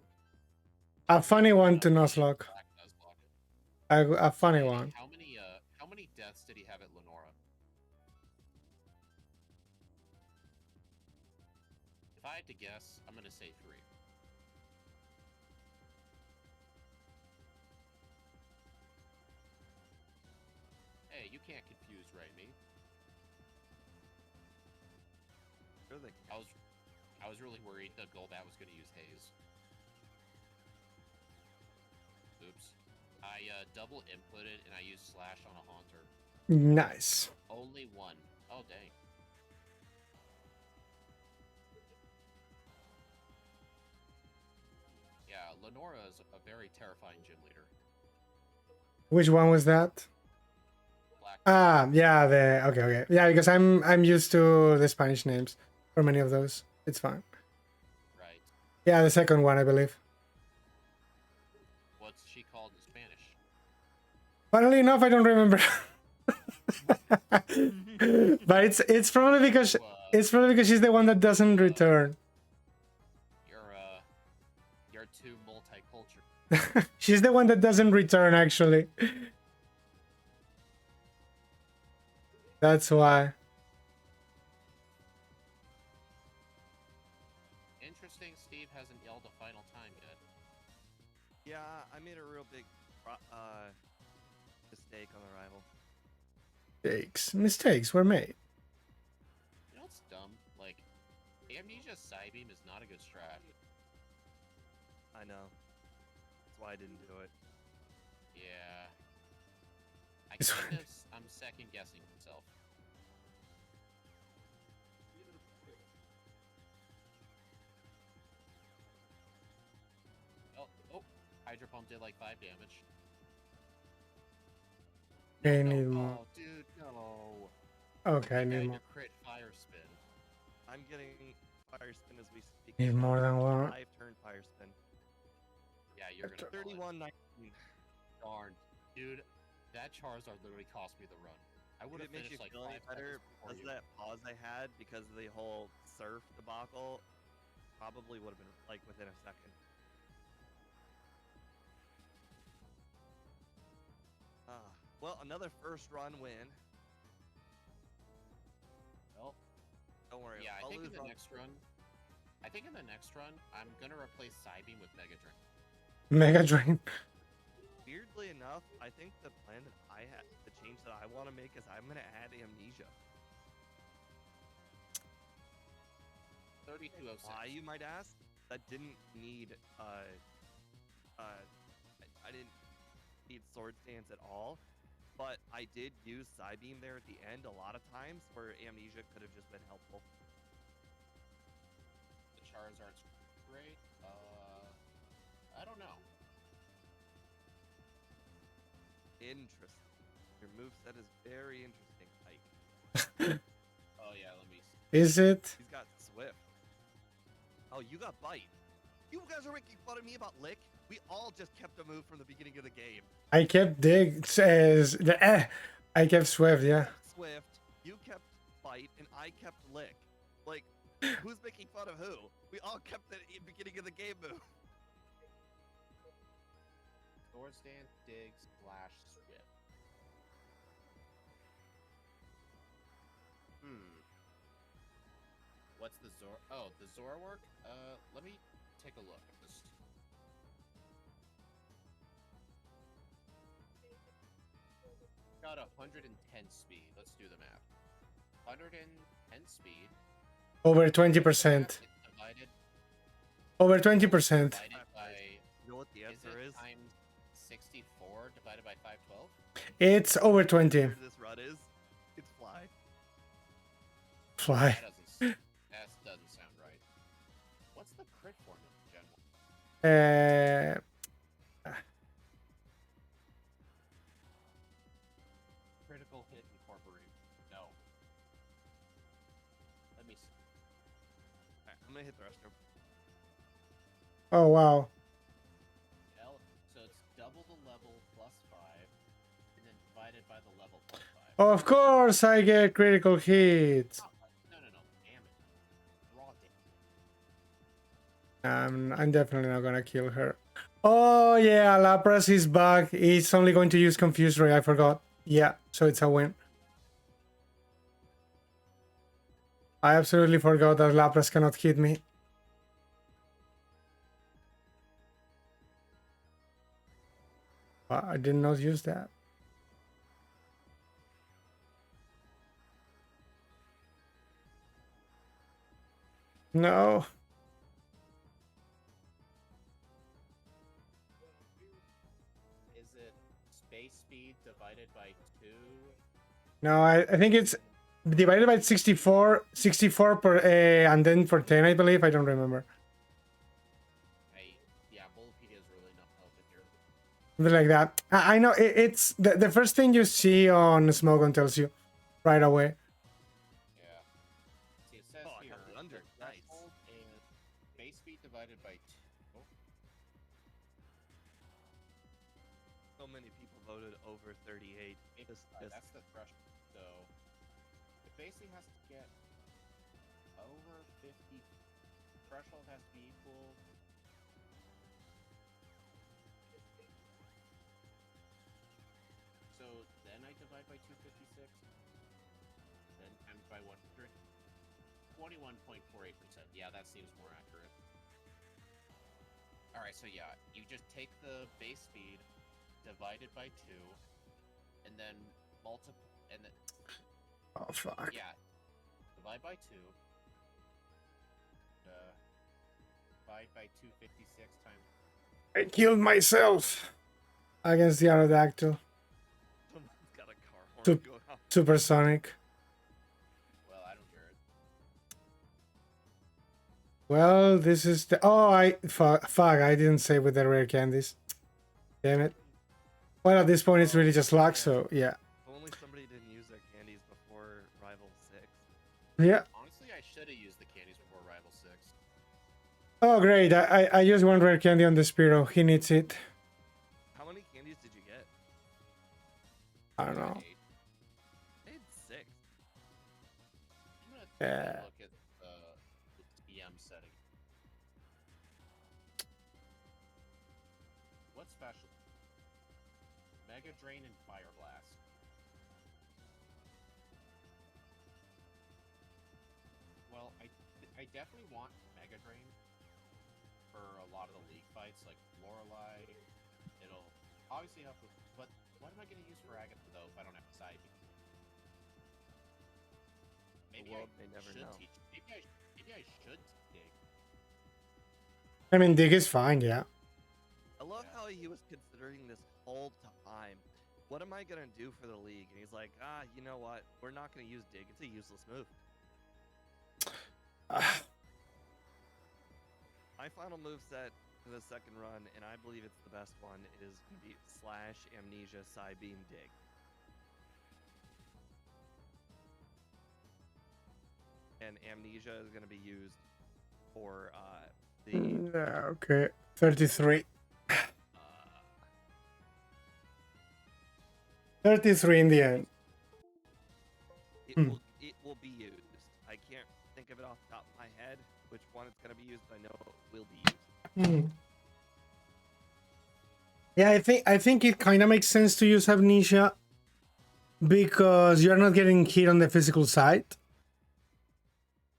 B: a funny one to Nuzlocke.
C: Black Nuzlocke.
B: A funny
C: Annie,
B: one.
C: How many deaths did he have at Lenora? If I had to guess, I'm gonna say 3. Hey, you can't confuse right me.
A: Sure they can.
C: I was really worried that Golbat was gonna use Haze. Oops. I double inputted and I used Slash on a Haunter.
B: Nice.
C: Only one. Oh dang. Yeah, Lenora is a very terrifying gym leader.
B: Which one was that?
C: Black.
B: Yeah, okay. Yeah, because I'm used to the Spanish names for many of those. It's fine.
C: Right.
B: Yeah, the second one, I believe.
C: What's she called in Spanish?
B: Funnily enough, I don't remember. But it's probably because she's the one that doesn't return.
C: You're too multicultural.
B: She's the one that doesn't return, actually. That's why.
C: Interesting, Steve hasn't yelled a final time yet.
A: Yeah, I made a real big mistake on the rival.
B: Mistakes were made.
C: You know what's dumb? Like, Amnesia Psybeam is not a good strat.
A: I know. That's why I didn't do it.
C: Yeah. I'm second guessing myself. Hydro Pump did like 5 damage.
B: Okay,
C: No,
B: need
C: no.
B: more.
C: Oh, dude, no.
B: Okay, I
C: Yeah,
B: need
C: your
B: more.
C: crit fire spin.
A: I'm getting fire spin as we speak.
B: Need more than one.
A: 5-turn fire spin.
C: Yeah, you're gonna call it.
A: 31-19.
C: Darn. Dude, that Charizard literally cost me the run. I would
A: If
C: have
A: it makes
C: finished
A: you
C: like
A: feel any
C: 5
A: better,
C: seconds before
A: because of
C: you.
A: that pause I had, because of the whole surf debacle, probably would have been like within a second. Well, another first run win.
C: Well,
A: Don't worry.
C: yeah, I
A: I'll
C: think in
A: lose
C: the
A: on-
C: next run, I'm gonna replace Psybeam with Mega Drain.
B: Mega Drain.
A: Weirdly enough, I think the plan that I had, the change that I want to make is I'm gonna add Amnesia.
C: 3206.
A: Why, you might ask? That didn't need I didn't need Sword Stance at all, but I did use Psybeam there at the end a lot of times where Amnesia could have just been helpful.
C: The Charizard's great. I don't know.
A: Interesting. Your moveset is very interesting, Ike.
C: Oh yeah, let me see.
B: Is it?
A: He's got Swift. Oh, you got Bite. You guys are making fun of me about Lick? We all just kept a move from the beginning of the game.
B: I kept Dig says I kept Swift, yeah.
A: Swift, you kept Bite, and I kept Lick. Like, who's making fun of who? We all kept the beginning of the game move.
C: Sword Stance, Dig, Slash, Swift. What's the the Zoroark? Let me take a look at this. Got 110 speed. Let's do the math. 110 speed.
B: Over 20%.
C: Divided
B: Over 20%.
C: divided by,
A: You know what the answer is?
C: times 64 divided by 512?
B: It's over 20.
A: Here this run is. It's Fly.
B: Fly.
C: That doesn't sound right. What's the crit formula in general? Critical hit incorporated. No. Let me see.
A: Alright, I'm gonna hit the restroom.
B: Oh wow.
C: So it's double the level plus 5, and then divided by the level plus 5.
B: Of course I get critical hits.
C: No, damage. Raw damage.
B: I'm definitely not gonna kill her. Oh yeah, Lapras is back. He's only going to use Confuse Ray, I forgot. Yeah, so it's a win. I absolutely forgot that Lapras cannot hit me. I did not use that. No.
C: Is it space speed divided by 2?
B: No, I think it's divided by 64 per and then for 10, I believe. I don't remember.
C: Yeah, Bulbapedia is really not helping here.
B: Something like that. I know it's the first thing you see on Smogon tells you right away.
C: Yeah. See, it says
A: Oh, I
C: here,
A: got the under.
C: the
A: Nice.
C: threshold is base speed divided by 2.
A: So many people voted over 38.
C: That's the threshold. So it basically has to get over 50. Threshold has to be equal. So then I divide by 256. Then times by 100. 21.48%. Yeah, that seems more accurate. Alright, so yeah, you just take the base speed divided by 2, and then multiply, and then,
B: Oh fuck.
C: yeah, divide by 2, divide by 256 times.
B: I killed myself against the Aerodactyl.
A: Someone's got a car horn
B: Sup-
A: going off.
B: Supersonic.
C: Well, I don't hear it.
B: Well, this is the... Oh, fuck, I didn't say with the rare candies. Damn it. Well, at this point, it's really just luck, so yeah.
A: If only somebody didn't use their candies before Rival 6.
B: Yeah.
C: Honestly, I should have used the candies before Rival 6.
B: Oh, great. I used one rare candy on the Spiro. He needs it.
A: How many candies did you get?
B: I don't know.
A: I had 6.
C: I'm gonna take
B: Yeah.
C: a look at the TM setting. What special? Mega Drain and Fire Blast. Well, I definitely want Mega Drain for a lot of the league fights, like Lorelei. It'll obviously help with, but what am I going to use for Agatha though if I don't have side? Maybe
A: The world
C: I
A: may never
C: should
A: know.
C: teach. Maybe I should dig.
B: I mean, Dig is fine, yeah.
A: I love how he was considering this whole time. What am I gonna do for the league? And he's like, you know what? We're not gonna use Dig. It's a useless move. My final move set for the second run, and I believe it's the best one, is gonna be Slash, Amnesia, Psybeam, Dig. And Amnesia is gonna be used for the
B: Yeah, okay. 33. 33 in the end.
A: it will be used. I can't think of it off the top of my head which one it's gonna be used, but I know it will be used.
B: Yeah, I think it kind of makes sense to use Amnesia because you're not getting hit on the physical side.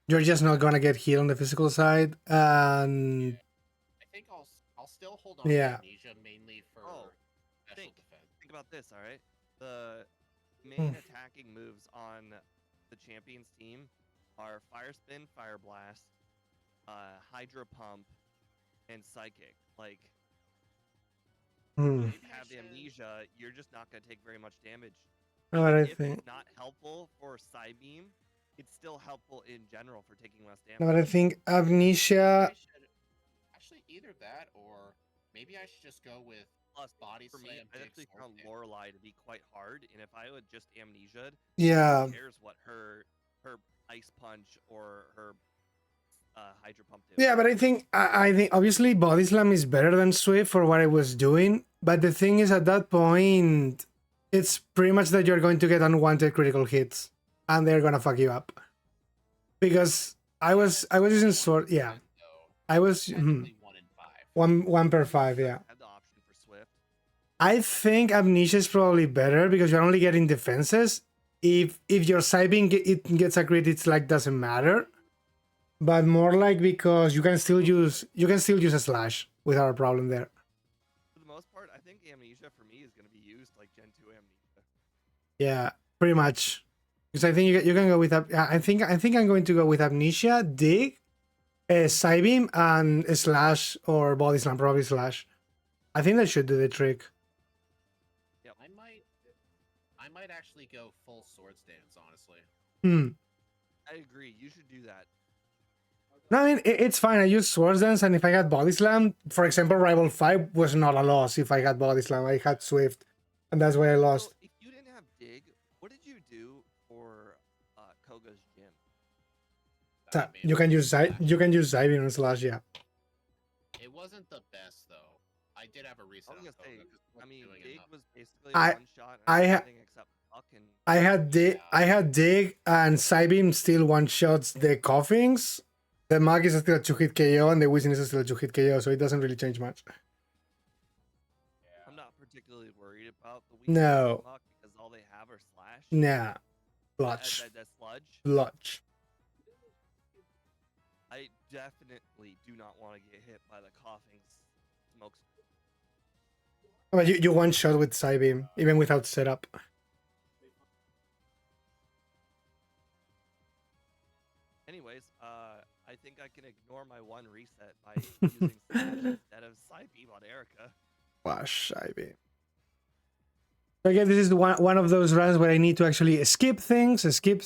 B: You're just not gonna get hit on the physical side, and
C: I think I'll still hold on
B: Yeah.
C: to Amnesia mainly for special
A: think.
C: defense.
A: Think about this, all right? The main attacking moves on the champions team are Fire Spin, Fire Blast, Hydro Pump, and Psychic. Like, if you have the Amnesia, you're just not going to take very much damage.
B: what I
A: If
B: think.
A: it's not helpful for Psybeam, it's still helpful in general for taking less damage.
B: No, but I think Amnesia.
C: I should actually either that or maybe I should just go with
A: Plus,
C: Body
A: for me,
C: Slam.
A: I
C: Dig,
A: actually
C: Sword
A: found
C: Dance.
A: Lorelei to be quite hard, and if I would just Amnesia,
B: Yeah.
A: who cares what her Ice Punch or her Hydro Pump do?
B: Yeah, but I think obviously Body Slam is better than Swift for what I was doing. But the thing is, at that point, it's pretty much that you're going to get unwanted critical hits, and they're gonna fuck you up. Because I was using Sword. Yeah, I was
C: Technically 1 in 5.
B: one per 5. Yeah.
A: Had the option for Swift.
B: I think Amnesia is probably better because you're only getting defenses. If your Psybeam it gets a crit, it's like doesn't matter. But more like because you can still use a Slash without a problem there.
A: For the most part, I think Amnesia for me is going to be used like Gen 2 Amnesia.
B: Yeah, pretty much. Because I think you can go with I think I'm going to go with Amnesia, Dig, Psybeam, and Slash or Body Slam, probably Slash. I think that should do the trick.
A: Yep.
C: I might actually go full Swords Dance, honestly.
A: I agree. You should do that.
B: No, I mean, it's fine. I use Swords Dance, and if I had Body Slam, for example, Rival 5 was not a loss if I had Body Slam. I had Swift, and that's why I lost.
A: So if you didn't have Dig, what did you do for Koga's gym?
B: You can use Psybeam and Slash, yeah.
C: It wasn't the best though. I did have a reset.
A: I was
C: on
A: gonna say,
C: Koga 'cause it
A: I
C: wasn't
A: mean,
C: doing
A: Dig
C: enough.
A: was basically
B: I-
A: one shot
B: I
A: on
B: ha-
A: everything except Puck and
B: I had Dig, and Psybeam still one shots the Coffins. The Mag is still a 2-hit KO, and the Wizen is still a 2-hit KO, so it doesn't really change much.
A: I'm not particularly worried about the weak
B: No.
A: Puck because all they have are Slash.
B: Nah, Blotch.
A: That Sludge.
B: Blotch.
A: I definitely do not want to get hit by the coughing smokes.
B: But you one shot with Psybeam, even without setup.
A: Anyways, I think I can ignore my one reset by using Slash instead of Psybeam on Erica.
B: Wash Psybeam. So again, this is one of those runs where I need to actually skip things, skip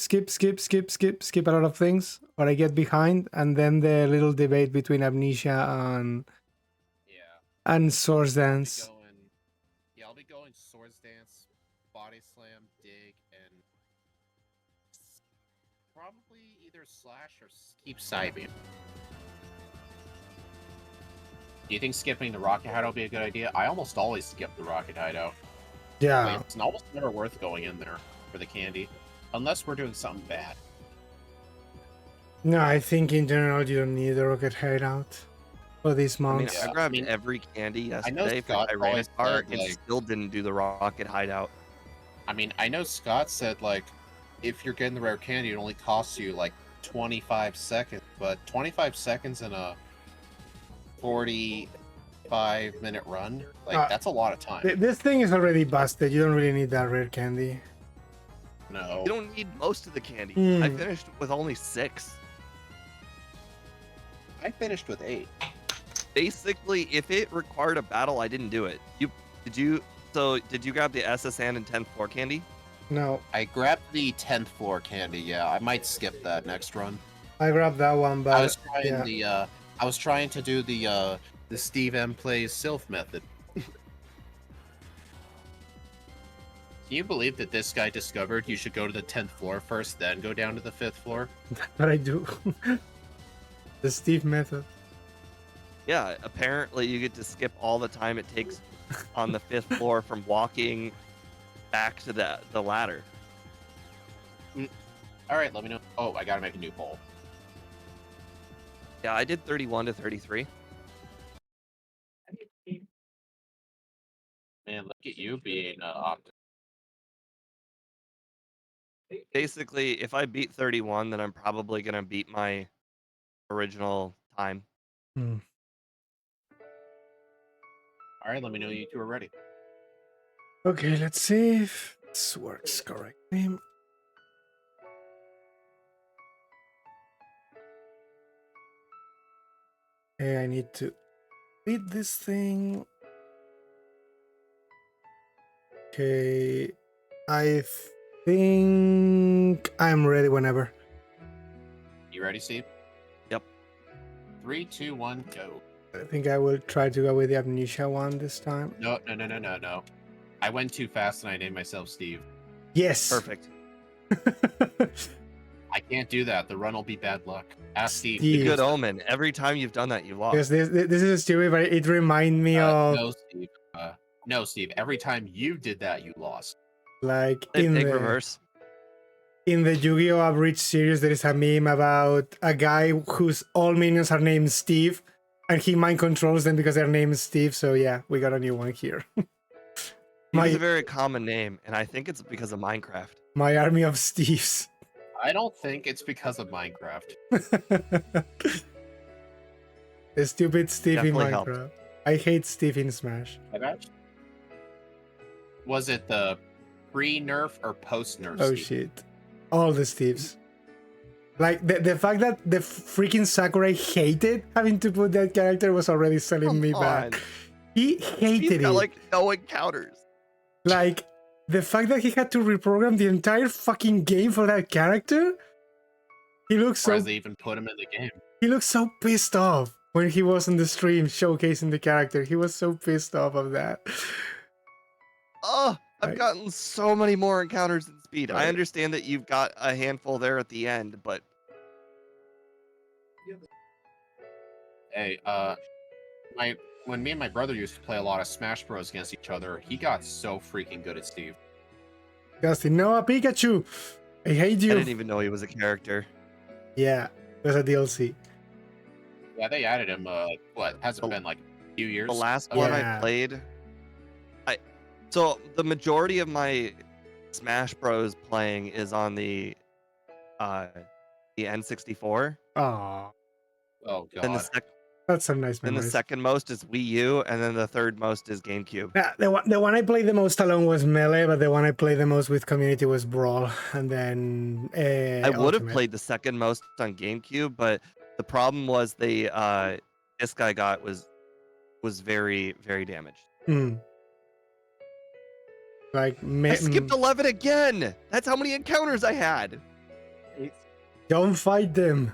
B: a lot of things, or I get behind, and then the little debate between Amnesia and Swords Dance.
C: be going Swords Dance, Body Slam, Dig, and probably either Slash or keep Side Beam. Do you think skipping the Rocket Hideout would be a good idea? I almost always skip the Rocket Hideout.
B: Yeah.
C: Like, it's almost never worth going in there for the candy. Unless we're doing something bad.
B: No, I think in general you don't need the rocket hideout for these
A: I mean,
B: months.
A: I grabbed every candy yesterday for
C: Scott always
A: Tyranitar
C: said,
A: and
C: like-
A: still didn't do the rocket hideout.
C: I mean, I know Scott said, like, if you're getting the rare candy, it only costs you, like, 25 seconds. But 25 seconds in a 45-minute run, like, that's a lot of time.
B: This thing is already busted. You don't really need that rare candy.
C: No.
A: You don't need most of the candy.
B: Hmm.
A: I finished with only 6.
C: I finished with 8.
A: Basically, if it required a battle, I didn't do it. Did you grab the SSN and 10th floor candy?
B: No,
C: I grabbed the 10th floor candy, yeah. I might skip that next run.
B: I grabbed that one, but
C: I was trying
B: yeah.
C: I was trying to do the Steve M plays Sylph method. Can you believe that this guy discovered you should go to the 10th floor first, then go down to the 5th floor?
B: That's what I do. The Steve method.
A: Yeah, apparently you get to skip all the time it takes on the 5th floor from walking back to the ladder.
C: Alright, let me know. Oh, I gotta make a new poll.
A: Yeah, I did 31 to 33.
C: Man, look at you being optimistic.
A: Basically, if I beat 31, then I'm probably going to beat my original time.
B: Hmm.
C: Alright, let me know you two are ready.
B: Okay, let's see if this works correctly. Okay, I need to beat this thing. Okay, I think I'm ready whenever.
C: You ready, Steve?
A: Yep.
C: 3, 2, 1, go.
B: I think I will try to go with the amnesia one this time.
C: No. I went too fast and I named myself Steve.
B: Yes.
A: Perfect.
C: I can't do that. The run will be bad luck. Ask Steve.
B: Steve.
A: Good omen. Every time you've done that, you lost.
B: Because this is stupid, but it reminds me of
C: No, Steve. No, Steve. Every time you did that, you lost.
B: like
A: Hey,
B: in
A: big
B: the
A: reverse.
B: in the Yu-Gi-Oh! Abridged series, there is a meme about a guy whose all minions are named Steve, and he mind controls them because their name is Steve. So yeah, we got a new one here.
A: It's
B: my
A: a very common name, and I think it's because of Minecraft.
B: my army of Steves.
C: I don't think it's because of Minecraft.
B: The stupid Steve in
A: Definitely
B: Minecraft.
A: helped.
B: I hate Steve in Smash.
C: Was it the pre-nerf or post-nerf?
B: Oh
C: Steve?
B: shit. All the Steves. Like the fact that the freaking Sakurai hated having to put that character was already selling
A: Come
B: me
A: on.
B: back. He
A: He's
B: hated
A: got
B: it.
A: like no encounters.
B: Like the fact that he had to reprogram the entire fucking game for that character. He looks
C: Or
B: so
C: as they even put him in the game.
B: he looked so pissed off when he was on the stream showcasing the character. He was so pissed off of that.
A: Oh, I've
B: Right.
A: gotten so many more encounters in speed. I
B: Right.
A: understand that you've got a handful there at the end, but
C: Hey, when me and my brother used to play a lot of Smash Bros against each other, he got so freaking good at Steve.
B: Dustin, Noah Pikachu. I hate
A: I
B: you.
A: didn't even know he was a character.
B: Yeah, there's a DLC.
C: Yeah, they added him. What hasn't
A: Oh,
C: been like a few years.
A: The last one
B: Yeah.
A: I played, so the majority of my Smash Bros playing is on the N64.
B: Oh,
C: Oh
A: Then
C: god.
B: that's some nice
A: then the
B: memories.
A: second most is Wii U, and then the third most is GameCube.
B: Nah, the one I played the most alone was Melee, but the one I played the most with community was Brawl, and then
A: I would have
B: Ultimate.
A: played the second most on GameCube, but the problem was the disc I got was very, very damaged.
B: Hmm. Like
A: I skipped 11 again. That's how many encounters I had.
B: don't fight them.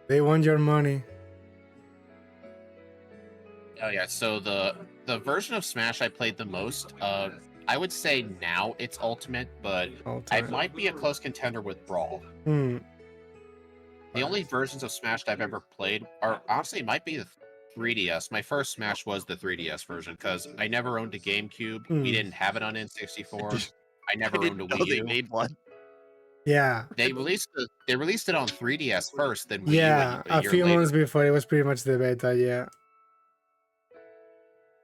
B: They want your money.
C: Oh yeah, so the version of Smash I played the most, I would say now it's Ultimate, but I
B: Ultimate.
C: might be a close contender with Brawl.
B: Hmm.
C: The only versions of Smash I've ever played are honestly might be the 3DS. My first Smash was the 3DS version because I never owned a GameCube. We didn't have it on N64. I
A: I
C: never owned a
A: didn't know
C: Wii
A: they
C: U.
A: made one.
B: Yeah.
C: They released it on 3DS first, then Wii U
B: Yeah.
C: a
B: A
C: year
B: few
C: later.
B: months before, it was pretty much the beta. Yeah.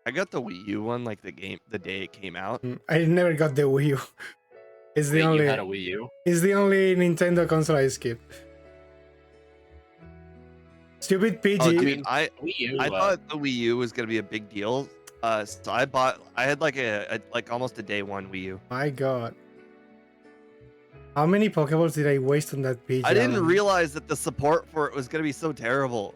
A: I got the Wii U one like the day it came out.
B: I never got the Wii U. It's the
C: Wait,
B: only.
C: you had a Wii U?
B: It's the only Nintendo console I skip. Stupid PG.
A: Oh,
C: I
A: dude,
C: mean,
A: I
C: Wii U.
A: thought the Wii U was gonna be a big deal. So I had like like almost a day one Wii U.
B: My God. How many Pokeballs did I waste on that PG?
A: I didn't realize that the support for it was gonna be so terrible.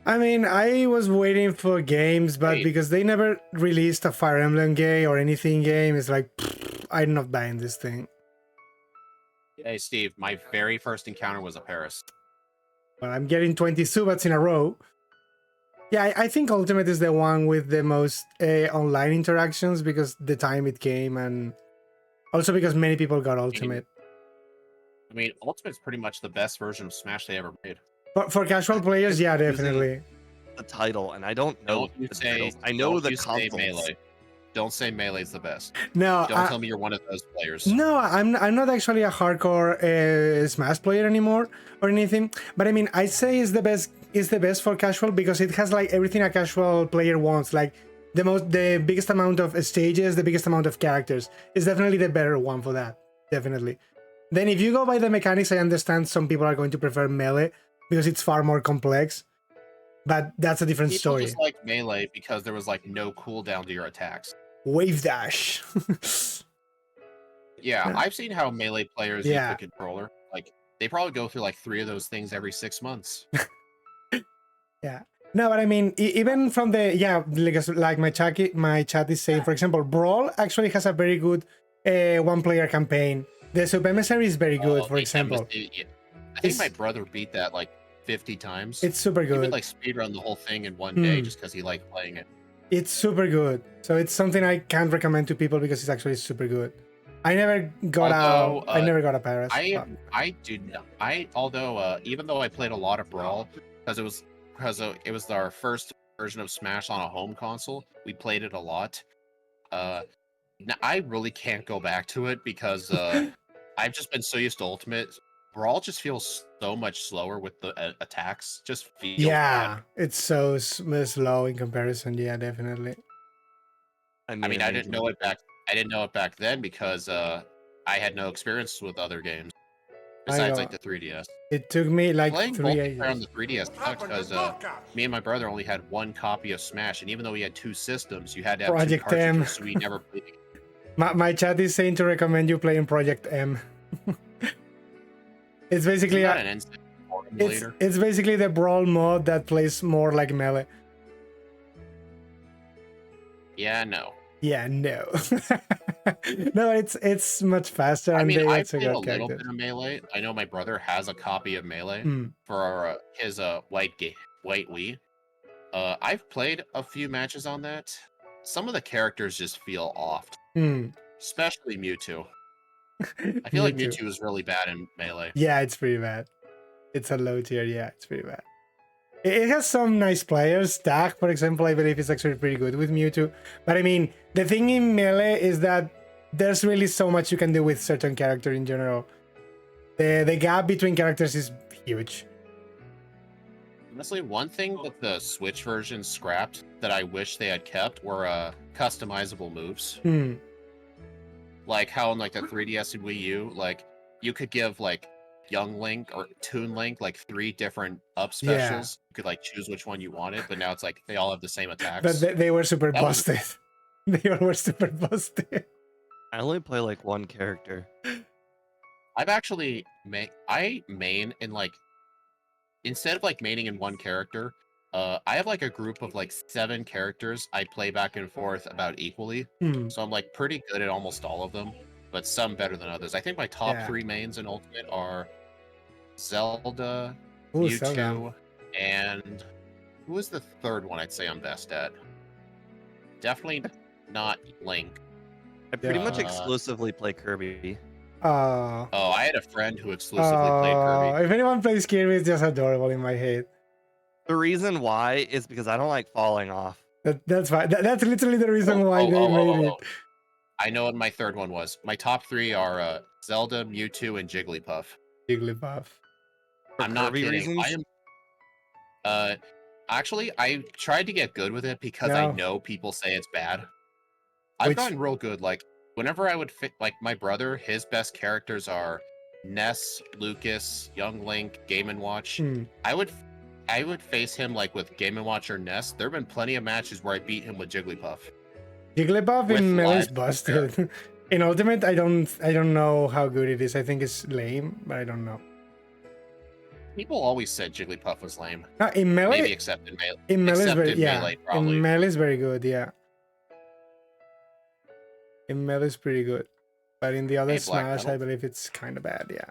B: I mean, I was waiting for games, but
C: Wait.
B: because they never released a Fire Emblem game or anything game, it's like, I'm not buying this thing.
C: Hey, Steve, my very first encounter was a Paris.
B: But I'm getting 20 Subats in a row. Yeah, I think Ultimate is the one with the most online interactions because the time it came and also because many people got Ultimate.
C: I mean, Ultimate's pretty much the best version of Smash they ever made.
B: But for casual players, yeah, definitely.
A: The title, and I don't know
C: Don't you
A: the
C: say,
A: titles. I know
C: don't
A: the
C: you say
A: consoles.
C: Melee. Don't say Melee's the best.
B: No,
C: Don't tell me you're one of those players.
B: No, I'm not actually a hardcore Smash player anymore or anything. But I mean, I'd say it's the best for casual because it has like everything a casual player wants, like the biggest amount of stages, the biggest amount of characters. It's definitely the better one for that. Definitely. Then if you go by the mechanics, I understand some people are going to prefer Melee because it's far more complex. But that's a different
C: People
B: story.
C: just like Melee because there was like no cooldown to your attacks.
B: Wave dash.
C: Yeah,
B: Yeah.
C: I've seen how Melee players
B: Yeah.
C: use the controller. Like, they probably go through like 3 of those things every 6 months.
B: Yeah. No, but I mean, even from the like my chat is saying, for example, Brawl actually has a very good one-player campaign. The Supremacy is very good, for
C: They
B: example.
C: I think my brother beat that like 50 times.
B: It's super
C: He would
B: good.
C: like speedrun the whole thing in one day
B: Hmm.
C: just because he liked playing it.
B: It's super good. So it's something I can't recommend to people because it's actually super good. I never got I never got a Paris.
C: Although even though I played a lot of Brawl because it was our first version of Smash on a home console, we played it a lot. I really can't go back to it because I've just been so used to Ultimate. Brawl just feels so much slower with the attacks. Just feels
B: Yeah,
C: bad.
B: it's so slow in comparison. Yeah, definitely.
C: I mean, I didn't know it back then because I had no experience with other games besides like the 3DS.
B: It took me like
C: Playing
B: 3
C: multiplayer on
B: years.
C: the 3DS sucked because me and my brother only had one copy of Smash, and even though we had 2 systems, you had to have
B: Project
C: 2 cartridges,
B: M.
C: so we never played it.
B: My chat is saying to recommend you playing Project M. It's basically
C: Isn't that an N64 emulator?
B: it's basically the Brawl mod that plays more like Melee.
C: Yeah, no.
B: Yeah, no. No, it's much faster.
C: I
B: and
C: mean,
B: they
C: I
B: also
C: played a
B: got
C: little
B: characters.
C: bit of Melee. I know my brother has a copy of Melee
B: Hmm.
C: for his white Wii. I've played a few matches on that. Some of the characters just feel off,
B: Hmm.
C: especially Mewtwo. I feel like
B: Mewtwo.
C: Mewtwo is really bad in Melee.
B: Yeah, it's pretty bad. It's a low tier. Yeah, it's pretty bad. It has some nice players. Tag, for example, I believe is actually pretty good with Mewtwo. But I mean, the thing in Melee is that there's really so much you can do with certain character in general. The gap between characters is huge.
C: Honestly, one thing that the Switch version scrapped that I wish they had kept were customizable moves.
B: Hmm.
C: Like how in like the 3DS and Wii U, like you could give like Young Link or Toon Link like 3 different up specials. You could like choose which one you wanted, but now it's like they all have the same attacks.
B: But they were super
C: That was-
B: busted. They all were super busted.
A: I only play like one character.
C: I've actually I main in like instead of like maining in one character, I have like a group of like 7 characters I play back and forth about equally.
B: Hmm.
C: So I'm like pretty good at almost all of them, but some better than others. I think my top
B: Yeah.
C: 3 mains in Ultimate are Zelda,
B: Ooh,
C: Mewtwo,
B: Zelda.
C: and Who was the third one I'd say I'm best at? Definitely not Link.
A: I pretty much
C: Yeah.
A: exclusively play Kirby.
B: Oh,
C: Oh, I had a friend who exclusively played Kirby.
B: if anyone plays Kirby, it's just adorable in my head.
A: The reason why is because I don't like falling off.
B: That's fine. That's literally the reason why they made it.
C: I know what my third one was. My top three are Zelda, Mewtwo, and Jigglypuff.
B: Jigglypuff.
A: For
C: I'm not
A: Kirby
C: kidding.
A: reasons?
C: I am. Actually, I tried to get good with it because I know people say it's bad. I've gotten real good. Like whenever I would fit, like my brother, his best characters are Ness, Lucas, Young Link, Game and Watch. I would face him like with Game and Watch or Ness. There have been plenty of matches where I beat him with Jigglypuff.
B: Jigglypuff in Melee is busted. In Ultimate, I don't know how good it is. I think it's lame, but I don't know.
C: People always said Jigglypuff was lame.
B: No, in Melee,
C: maybe except in Melee.
B: In Melee,
C: except
B: very,
C: in
B: yeah.
C: Melee, probably.
B: In Melee is very good, yeah. In Melee is pretty good, but in the other Smash, I believe it's kind of bad, yeah.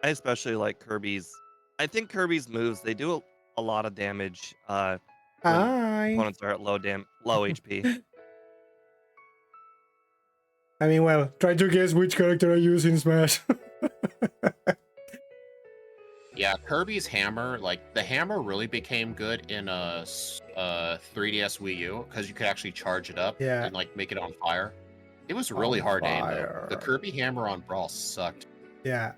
A: I especially like Kirby's. I think Kirby's moves, they do a lot of damage when opponents are at low HP.
B: I mean, well, try to guess which character I use in Smash.
C: Yeah, Kirby's hammer, like the hammer really became good in 3DS Wii U because you could actually charge it up and like make it on fire. It was really hard to aim though. The Kirby hammer on Brawl sucked.
B: Yeah.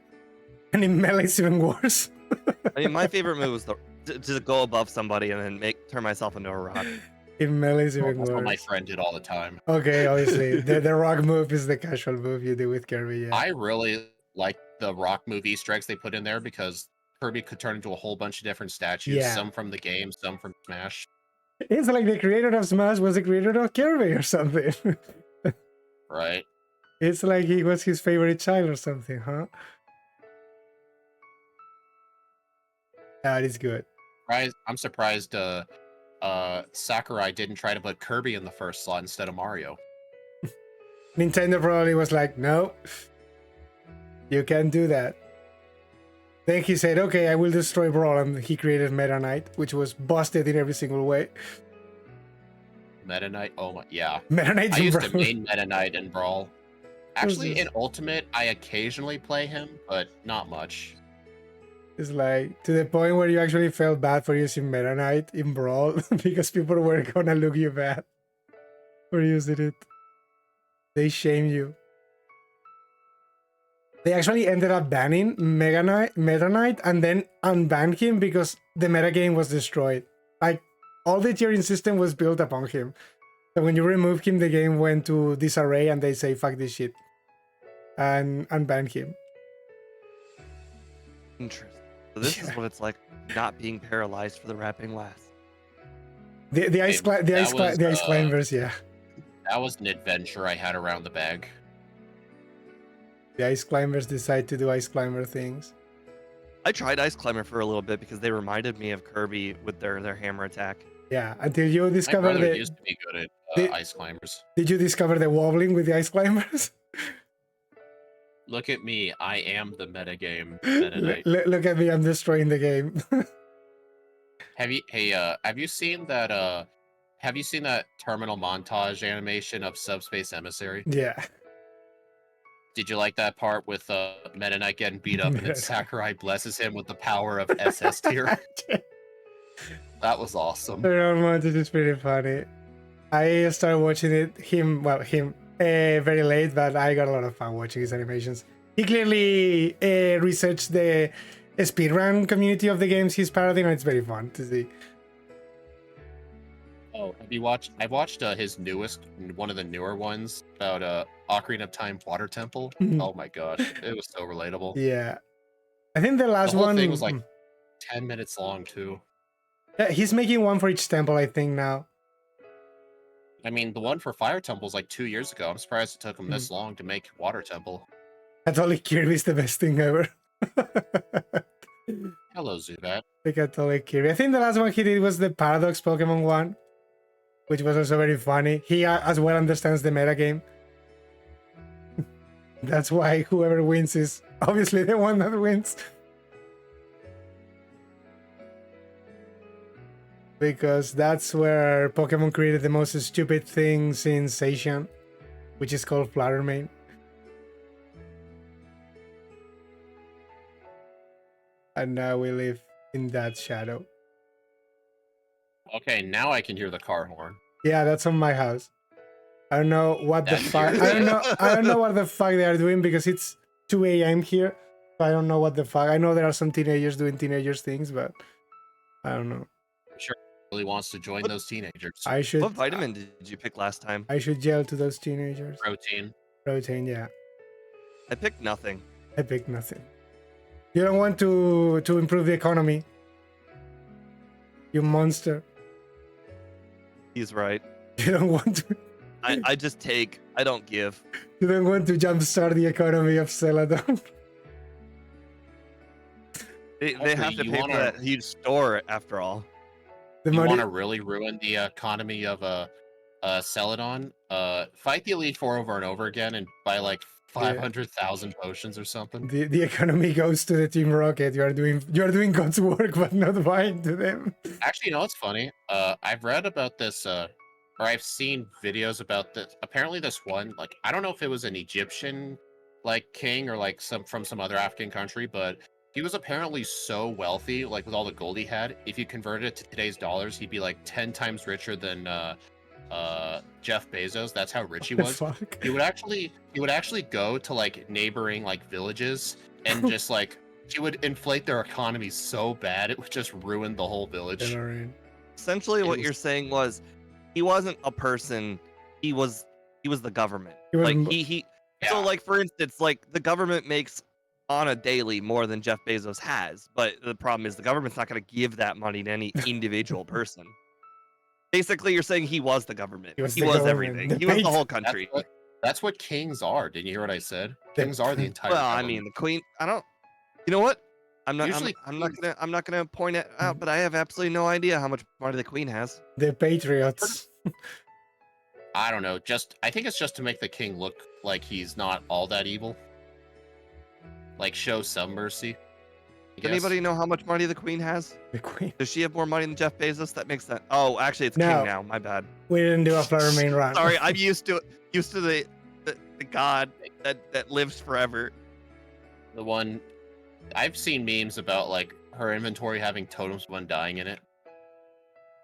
B: And in Melee it's even worse.
A: I mean, my favorite move was to go above somebody and then turn myself into a rock.
B: In Melee it's even worse.
C: That's what my friend did all the time.
B: Okay, obviously. the rock move is the casual move you do with Kirby, yeah.
C: I really like the rock move Easter eggs they put in there because Kirby could turn into a whole bunch of different statues, some from the game, some from Smash.
B: It's like the creator of Smash was the creator of Kirby or something.
C: Right.
B: It's like he was his favorite child or something, huh? That is good.
C: I'm surprised Sakurai didn't try to put Kirby in the first slot instead of Mario.
B: Nintendo probably was like, no, you can't do that. Then he said, okay, I will destroy Brawl, and he created Meta Knight, which was busted in every single way.
C: Meta Knight? Oh my, yeah.
B: Meta Knight.
C: I used to main Meta Knight in Brawl. Actually, in Ultimate, I occasionally play him, but not much.
B: It's like, to the point where you actually felt bad for using Meta Knight in Brawl, because people were gonna look you bad for using it. They shame you. They actually ended up banning Meta Knight and then unbanned him because the metagame was destroyed. Like, all the tiering system was built upon him. So when you remove him, the game went to disarray and they say, fuck this shit. And unbanned him.
A: Interesting. So this is what it's like not being paralyzed for the wrapping last.
B: The ice climbers, yeah.
C: That was an adventure I had around the bag.
B: The ice climbers decide to do ice climber things.
A: I tried ice climber for a little bit because they reminded me of Kirby with their hammer attack.
B: Yeah, until you discover
C: the used to be good at ice climbers.
B: Did you discover the wobbling with the ice climbers?
C: Look at me, I am the metagame. Meta
B: Look at me, I'm destroying the game.
C: Have you seen that terminal montage animation of Subspace Emissary?
B: Yeah.
C: Did you like that part with Meta Knight getting beat up and then Sakurai blesses him with the power of SS tier? That was awesome.
B: The montage is pretty funny. I started watching it, very late, but I got a lot of fun watching his animations. He clearly researched the speedrun community of the games he's parodying, and it's very fun to see.
C: Oh, have you watched? I watched his one of the newer ones about Ocarina of Time Water Temple. Oh my gosh, it was so relatable.
B: Yeah, I think the last
C: whole
B: one
C: thing was like 10 minutes long too.
B: Yeah, he's making one for each temple, I think now.
C: I mean, the one for Fire Temple was like 2 years ago. I'm surprised it took him this long to make Water Temple.
B: Catholic Kirby is the best thing ever.
C: Hello, Zubat.
B: The Catholic Kirby. I think the last one he did was the Paradox Pokemon one, which was also very funny. He as well understands the metagame. That's why whoever wins is obviously the one that wins. because that's where Pokemon created the most stupid thing since Asian, which is called Fluttermane. And now we live in that shadow.
C: Okay, now I can hear the car horn.
B: Yeah, that's on my house. I don't know what the
C: That's
B: fuck.
C: yours.
B: I don't know what the fuck they are doing because it's 2 a.m. here. So I don't know what the fuck. I know there are some teenagers doing teenagers things, but I don't know.
C: I'm sure he really wants to join
A: What-
C: those teenagers.
B: I should.
A: What vitamin did you pick last time?
B: I should yell to those teenagers.
C: Protein.
B: Protein, yeah.
A: I picked nothing.
B: I picked nothing. You don't want to improve the economy. You monster.
A: He's right.
B: You don't want to.
A: I just take. I don't give.
B: You don't want to jumpstart the economy of Celadon.
A: They have
C: Hopefully
A: to
C: you
A: pay for
C: wanna-
A: that huge store after all.
B: The
C: You
B: money.
C: want to really ruin the economy of Celadon? Fight the Elite Four over and over again and buy like 500,000 potions or something.
B: The economy goes to the Team Rocket. You are doing God's work, but not buying to them.
C: Actually, you know what's funny? I've read about this, or I've seen videos about this. Apparently, this one, like, I don't know if it was an Egyptian, like, king or like from some other African country, but he was apparently so wealthy, like with all the gold he had. If you converted it to today's dollars, he'd be like 10 times richer than Jeff Bezos. That's how rich he
B: The
C: was.
B: fuck?
C: He would actually go to like neighboring like villages and just like he would inflate their economy so bad it would just ruin the whole village.
B: Delorean.
A: Essentially,
C: It
A: what
C: was-
A: you're saying was, he wasn't a person. He was the government.
B: He was
A: Like
B: m-
A: he.
C: Yeah.
A: So like for instance, like the government makes on a daily more than Jeff Bezos has, but the problem is the government's not going to give that money to any individual person. Basically, you're saying he was the government.
B: He was
A: He
B: the
A: was
B: government.
A: everything.
B: The
A: He was the
B: bait.
A: whole country.
C: That's what kings are. Didn't you hear what I said?
B: The-
C: Kings are the entire.
A: Well, I
C: government.
A: mean, the queen. I don't. You know what? I'm not.
C: Usually
A: I'm not
C: queens-
A: gonna. I'm not gonna point it out, but I have absolutely no idea how much money the queen has.
B: The Patriots.
C: I don't know. I think it's just to make the king look like he's not all that evil. Like show some mercy. I
A: Does
C: guess.
A: anybody know how much money the queen has?
B: The Queen.
A: Does she have more money than Jeff Bezos? That makes sense. Oh, actually, it's
B: No.
A: king now. My bad.
B: We didn't do a Fluttermane run.
A: Sorry, I'm used to the god that lives forever.
C: The one I've seen memes about like her inventory having totems when dying in it.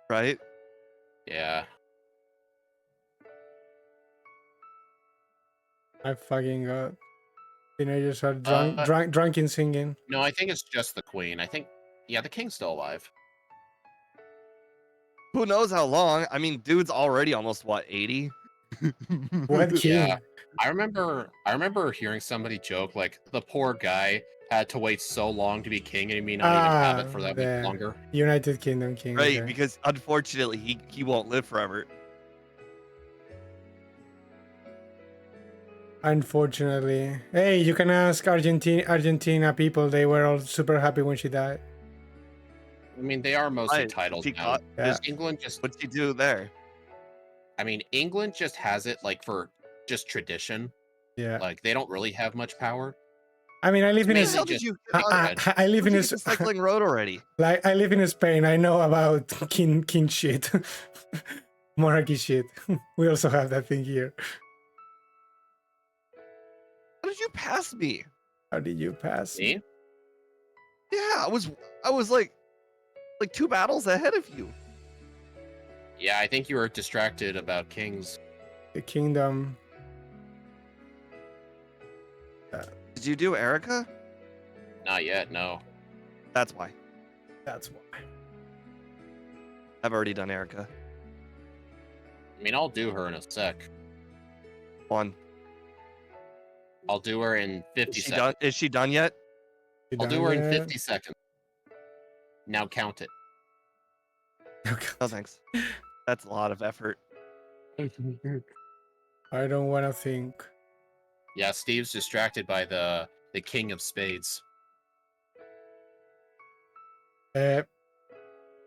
A: Right?
C: Yeah.
B: I fucking got. Teenagers are drunk and singing.
C: No, I think it's just the queen. I think yeah, the king's still alive.
A: Who knows how long? I mean, dude's already almost what 80.
B: What king?
C: Yeah. I remember hearing somebody joke like the poor guy had to wait so long to be king and he may not even have it for that
B: the
C: much longer.
B: United Kingdom king.
A: Right?
B: okay.
A: Because unfortunately, he won't live forever.
B: Unfortunately. Hey, you can ask Argentina people. They were all super happy when she died.
C: I mean, they are mostly
A: Right,
C: titled
A: she
C: now.
A: got-
C: Does England just
A: What'd she do there?
C: I mean, England just has it like for just tradition.
B: Yeah.
C: Like they don't really have much power.
B: I mean, I live in
C: Mainly
B: a.
A: What the hell did
C: just-
A: you?
B: I live in a.
A: How'd you get the cycling road already.
B: Like I live in Spain. I know about king shit, monarchy shit. We also have that thing here.
A: How did you pass me?
B: How did you pass?
C: See?
A: Yeah, I was like 2 battles ahead of you.
C: Yeah, I think you were distracted about kings.
B: The kingdom.
A: Did you do Erica?
C: Not yet, no.
A: That's why.
B: That's why.
A: I've already done Erica.
C: I mean, I'll do her in a sec.
A: One.
C: I'll do her in 50
A: Is she
C: seconds.
A: done? Is she done yet?
B: You
C: I'll do
B: done
C: her in
B: yet?
C: 50 seconds. Now count it.
A: No thanks. That's a lot of effort.
B: I don't want to think.
C: Yeah, Steve's distracted by the king of spades.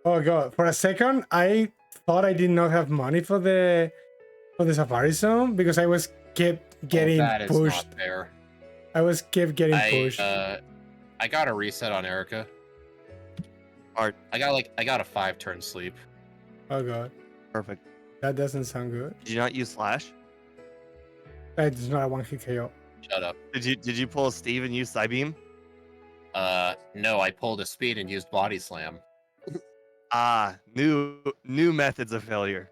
B: Oh god! For a second, I thought I did not have money for the Safari Zone because I was kept getting
C: that is
B: pushed.
C: not fair.
B: I was kept getting pushed.
C: I got a reset on Erica.
A: Art.
C: I got a 5-turn sleep.
B: Oh god,
A: Perfect.
B: that doesn't sound good.
A: Did you not use slash?
B: It's not a one-hit KO.
C: Shut up.
A: Did you pull a Steve and use Psybeam?
C: No, I pulled a speed and used body slam.
A: Ah, new methods of failure.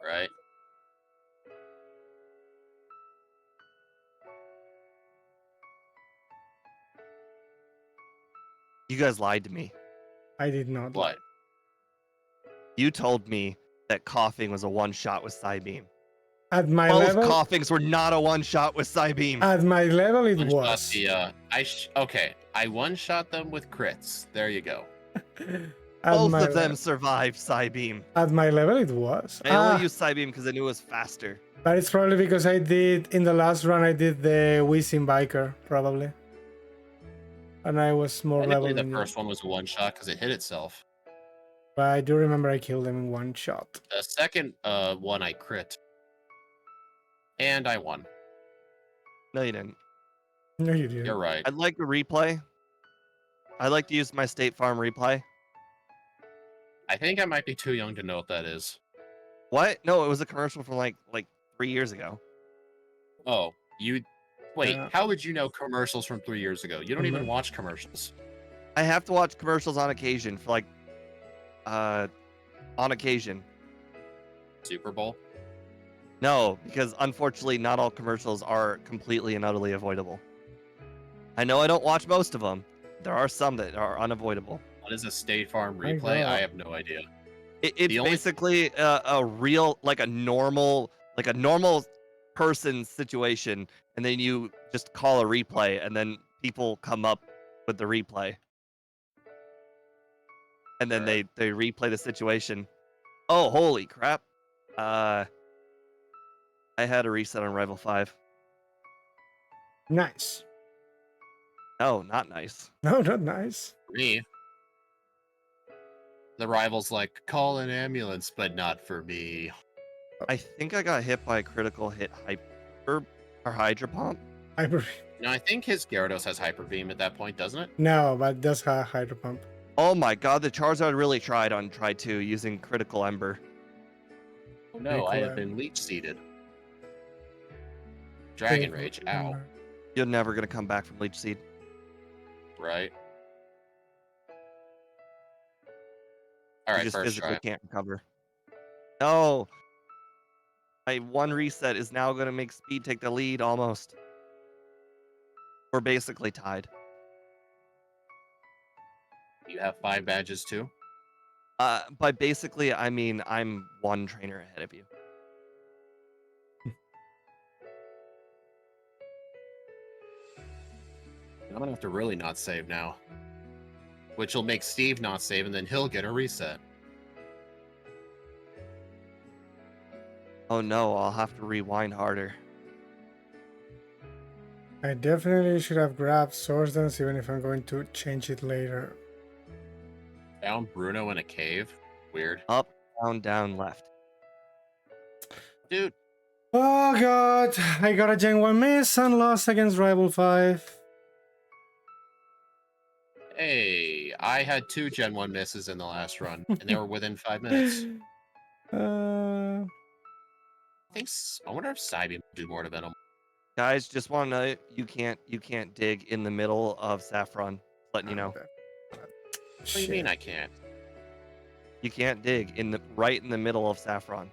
C: Right.
A: You guys lied to me.
B: I did not.
C: What?
A: You told me that coughing was a one-shot with Psybeam.
B: At my
A: Both
B: level,
A: coughings were not a one-shot with Psybeam.
B: at my level, it
C: One-shot
B: was.
C: the, okay, I one-shot them with crits. There you go.
B: At
A: Both
B: my
A: of them
B: le-
A: survived Psybeam.
B: At my level, it was.
A: I only used Psybeam because I knew it was faster.
B: But it's probably because I did in the last run. I did the Whizzing Biker probably, and I was more level
C: Technically, the
B: than you.
C: first one was a one-shot because it hit itself.
B: But I do remember I killed them in one shot.
C: The second one I crit. And I won.
A: No, you didn't.
B: No, you didn't.
C: You're right.
A: I'd like to replay. I'd like to use my State Farm replay.
C: I think I might be too young to know what that is.
A: What? No, it was a commercial from like 3 years ago.
C: Oh, you... Wait,
B: Yeah.
C: how would you know commercials from 3 years ago? You don't even
B: Mhm.
C: watch commercials.
A: I have to watch commercials on occasion for like, on occasion.
C: Super Bowl?
A: No, because unfortunately, not all commercials are completely and utterly avoidable. I know I don't watch most of them. There are some that are unavoidable.
C: What is a State Farm
B: My
C: replay?
B: God.
C: I have no idea.
A: It's
C: The only-
A: basically a real, like a normal person situation, and then you just call a replay, and then people come up with the replay, and then
C: Alright.
A: they replay the situation. Oh, holy crap! I had a reset on Rival 5.
B: Nice.
A: No, not nice.
B: No, not nice.
C: For me, the rival's like, call an ambulance, but not for me.
A: I think I got hit by a critical hit hyper or Hydra Pump.
B: Hyper.
C: No, I think his Gyarados has Hyper Beam at that point, doesn't it?
B: No, but it does have Hydro Pump.
A: Oh my god, the Charizard really tried on Try 2 using critical Ember.
C: No, I have
B: Cool.
C: been leech seeded. Dragon Rage, ow.
A: You're never gonna come back from Leech Seed.
C: Right?
A: You
C: Alright,
A: just
C: first
A: physically
C: try.
A: can't recover. No! My one reset is now gonna make Speed take the lead almost. We're basically tied.
C: You have 5 badges too?
A: By basically, I mean I'm one trainer ahead of you.
C: I'm gonna have to really not save now. Which will make Steve not save, and then he'll get a reset.
A: Oh no, I'll have to rewind harder.
B: I definitely should have grabbed Source Dance even if I'm going to change it later.
C: Found Bruno in a cave? Weird.
A: Up, down, left.
C: Dude,
B: Oh god, I got a Gen 1 miss and lost against Rival 5.
C: hey, I had 2 Gen 1 misses in the last run, and they were within 5 minutes. I wonder if Psybeam would do more to Venom.
A: Guys, just want to know you can't dig in the middle of Saffron. Just letting you know.
C: What do you mean I can't?
A: You can't dig right in the middle of Saffron.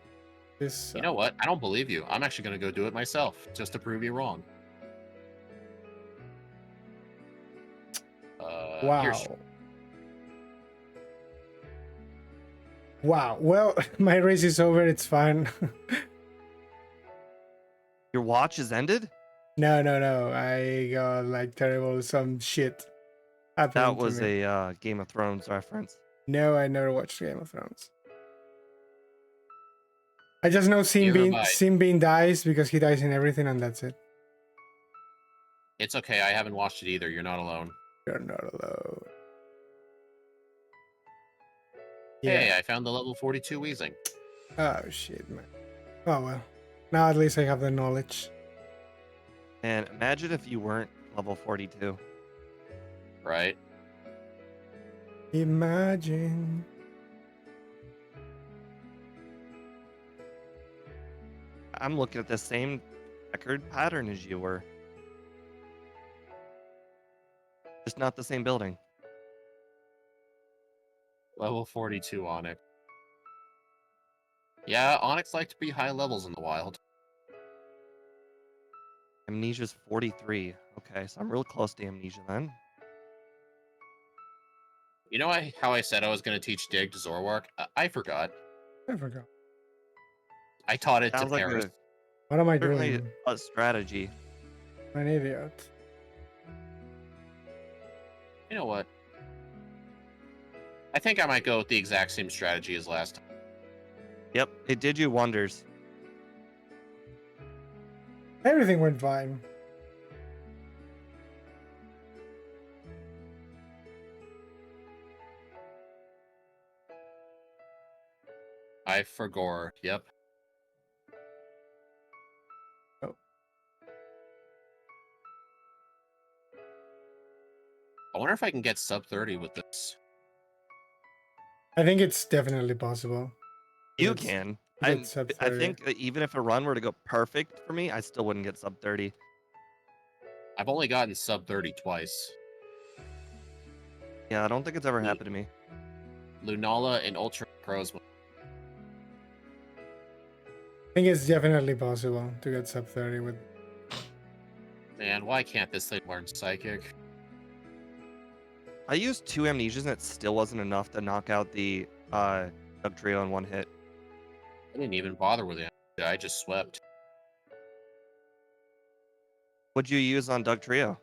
B: This,
C: You know what? I don't believe you. I'm actually gonna go do it myself, just to prove you wrong.
B: wow.
C: Here's-
B: Wow. Well, my race is over. It's fine.
A: Your watch is ended?
B: No. I got like terrible some shit happened
A: That
B: to
A: was
B: me.
A: a Game of Thrones reference.
B: No, I never watched Game of Thrones. I just know
C: Neither have I.
B: Simbin dies because he dies in everything, and that's it.
C: It's okay. I haven't watched it either. You're not alone.
B: You're not alone.
C: Hey,
B: Yeah.
C: I found the level 42 Weezing.
B: Oh shit, man. Oh well. Now at least I have the knowledge.
A: And imagine if you weren't level 42.
C: Right?
B: Imagine.
A: I'm looking at the same checkered pattern as you were. Just not the same building.
C: Level 42 Onyx. Yeah, Onyx like to be high levels in the wild.
A: Amnesia's 43. Okay, so I'm real close to Amnesia then.
C: You know how I said I was going to teach Dig to Zoroark? I forgot.
B: I forgot.
C: I taught it
A: Sounds
C: to
A: like
C: Paris.
B: What am I
A: certainly
B: doing?
A: a strategy.
B: I'm an idiot.
C: You know what? I think I might go with the exact same strategy as last time.
A: Yep, it did you wonders.
B: Everything went fine.
C: I forgot. Yep.
B: Oh.
C: I wonder if I can get sub 30 with this.
B: I think it's definitely possible.
A: You
B: It's-
A: can.
B: it's sub
A: I
B: 30.
A: think that even if a run were to go perfect for me, I still wouldn't get sub 30.
C: I've only gotten sub 30 twice.
A: Yeah, I don't think it's ever happened to me.
C: Lunala and Ultra Pros.
B: I think it's definitely possible to get sub 30 with.
C: Man, why can't this thing learn Psychic?
A: I used 2 Amnesias and it still wasn't enough to knock out the Doug Trio in one hit.
C: I didn't even bother with it. I just swept.
A: What'd you use on Doug Trio?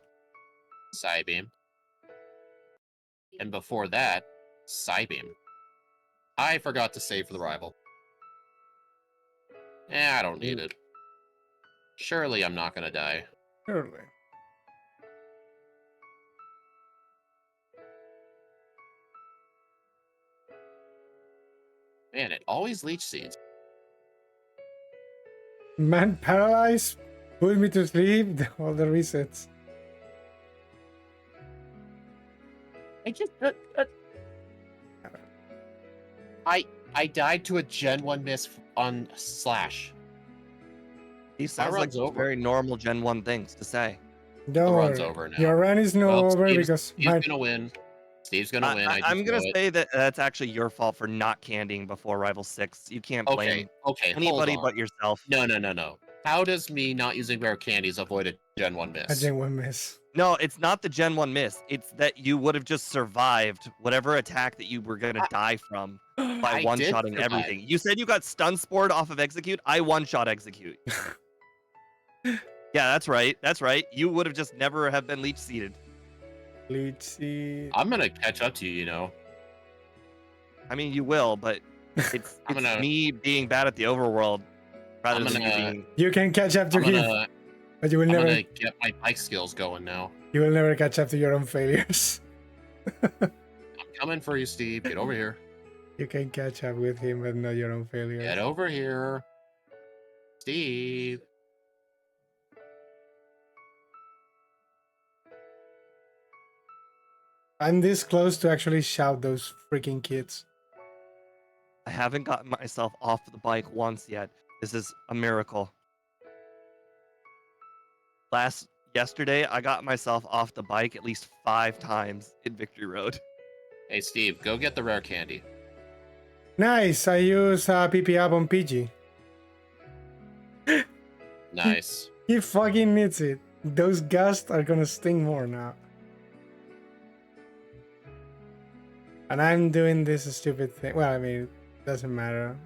C: Psybeam. And before that, Psybeam. I forgot to save for the rival. I don't need it. Surely I'm not gonna die.
B: Surely.
C: Man, it always leech seeds.
B: Man, paralyzed. Put me to sleep. All the resets.
C: I just I died to a Gen 1 miss on Slash.
A: He sounds like
C: run's over.
A: very normal Gen 1 things to say.
B: Don't
C: run's
B: worry.
C: over now.
B: Your run is not
C: Well,
B: over
C: Steve's
B: because
C: Steve's gonna win. Steve's gonna win.
A: I'm
C: just
A: gonna
C: know it.
A: say that that's actually your fault for not candying before Rival 6. You can't blame
C: Okay,
A: anybody
C: hold on.
A: but yourself.
C: No. How does me not using rare candies avoid a Gen 1
B: a
C: miss?
B: Gen 1 miss.
A: No, it's not the Gen 1 miss. It's that you would have just survived whatever attack that you were gonna die from by
C: I
A: one-shotting
C: did survive.
A: everything. You said you got stun spored off of Execute. I one-shot Execute. Yeah, that's right. That's right. You would have just never have been leech seeded.
B: Leech seed.
C: I'm gonna catch up to you, you know.
A: I mean, you will, but it's
C: I'm gonna-
A: me being bad at the overworld rather
C: I'm
A: than you
C: gonna-
A: being.
B: You can catch up to
C: I'm
B: him,
C: gonna,
B: but you will
C: I'm
B: never.
C: gonna get my bike skills going now.
B: You will never catch up to your own failures.
C: I'm coming for you, Steve. Get over here.
B: You can catch up with him, but not your own failures.
C: Get over here. Steve.
B: I'm this close to actually shout those freaking kids.
A: I haven't gotten myself off the bike once yet. This is a miracle. Yesterday, I got myself off the bike at least 5 times in Victory Road.
C: Hey, Steve, go get the rare candy.
B: Nice. I use PP up on PG.
C: Nice.
B: He fucking needs it. Those gusts are gonna sting more now. And I'm doing this stupid thing. Well, I mean, it doesn't matter.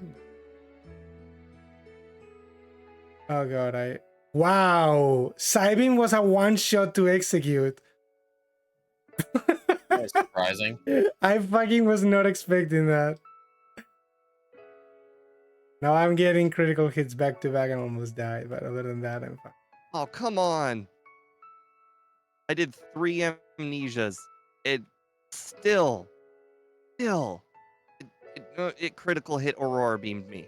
B: Oh god, Wow! Psybeam was a one-shot to execute.
C: That's surprising.
B: I fucking was not expecting that. Now I'm getting critical hits back to back and almost died, but other than that, I'm fine.
A: Oh, come on. I did 3 amnesias. It still, it critical hit Aurora beamed me.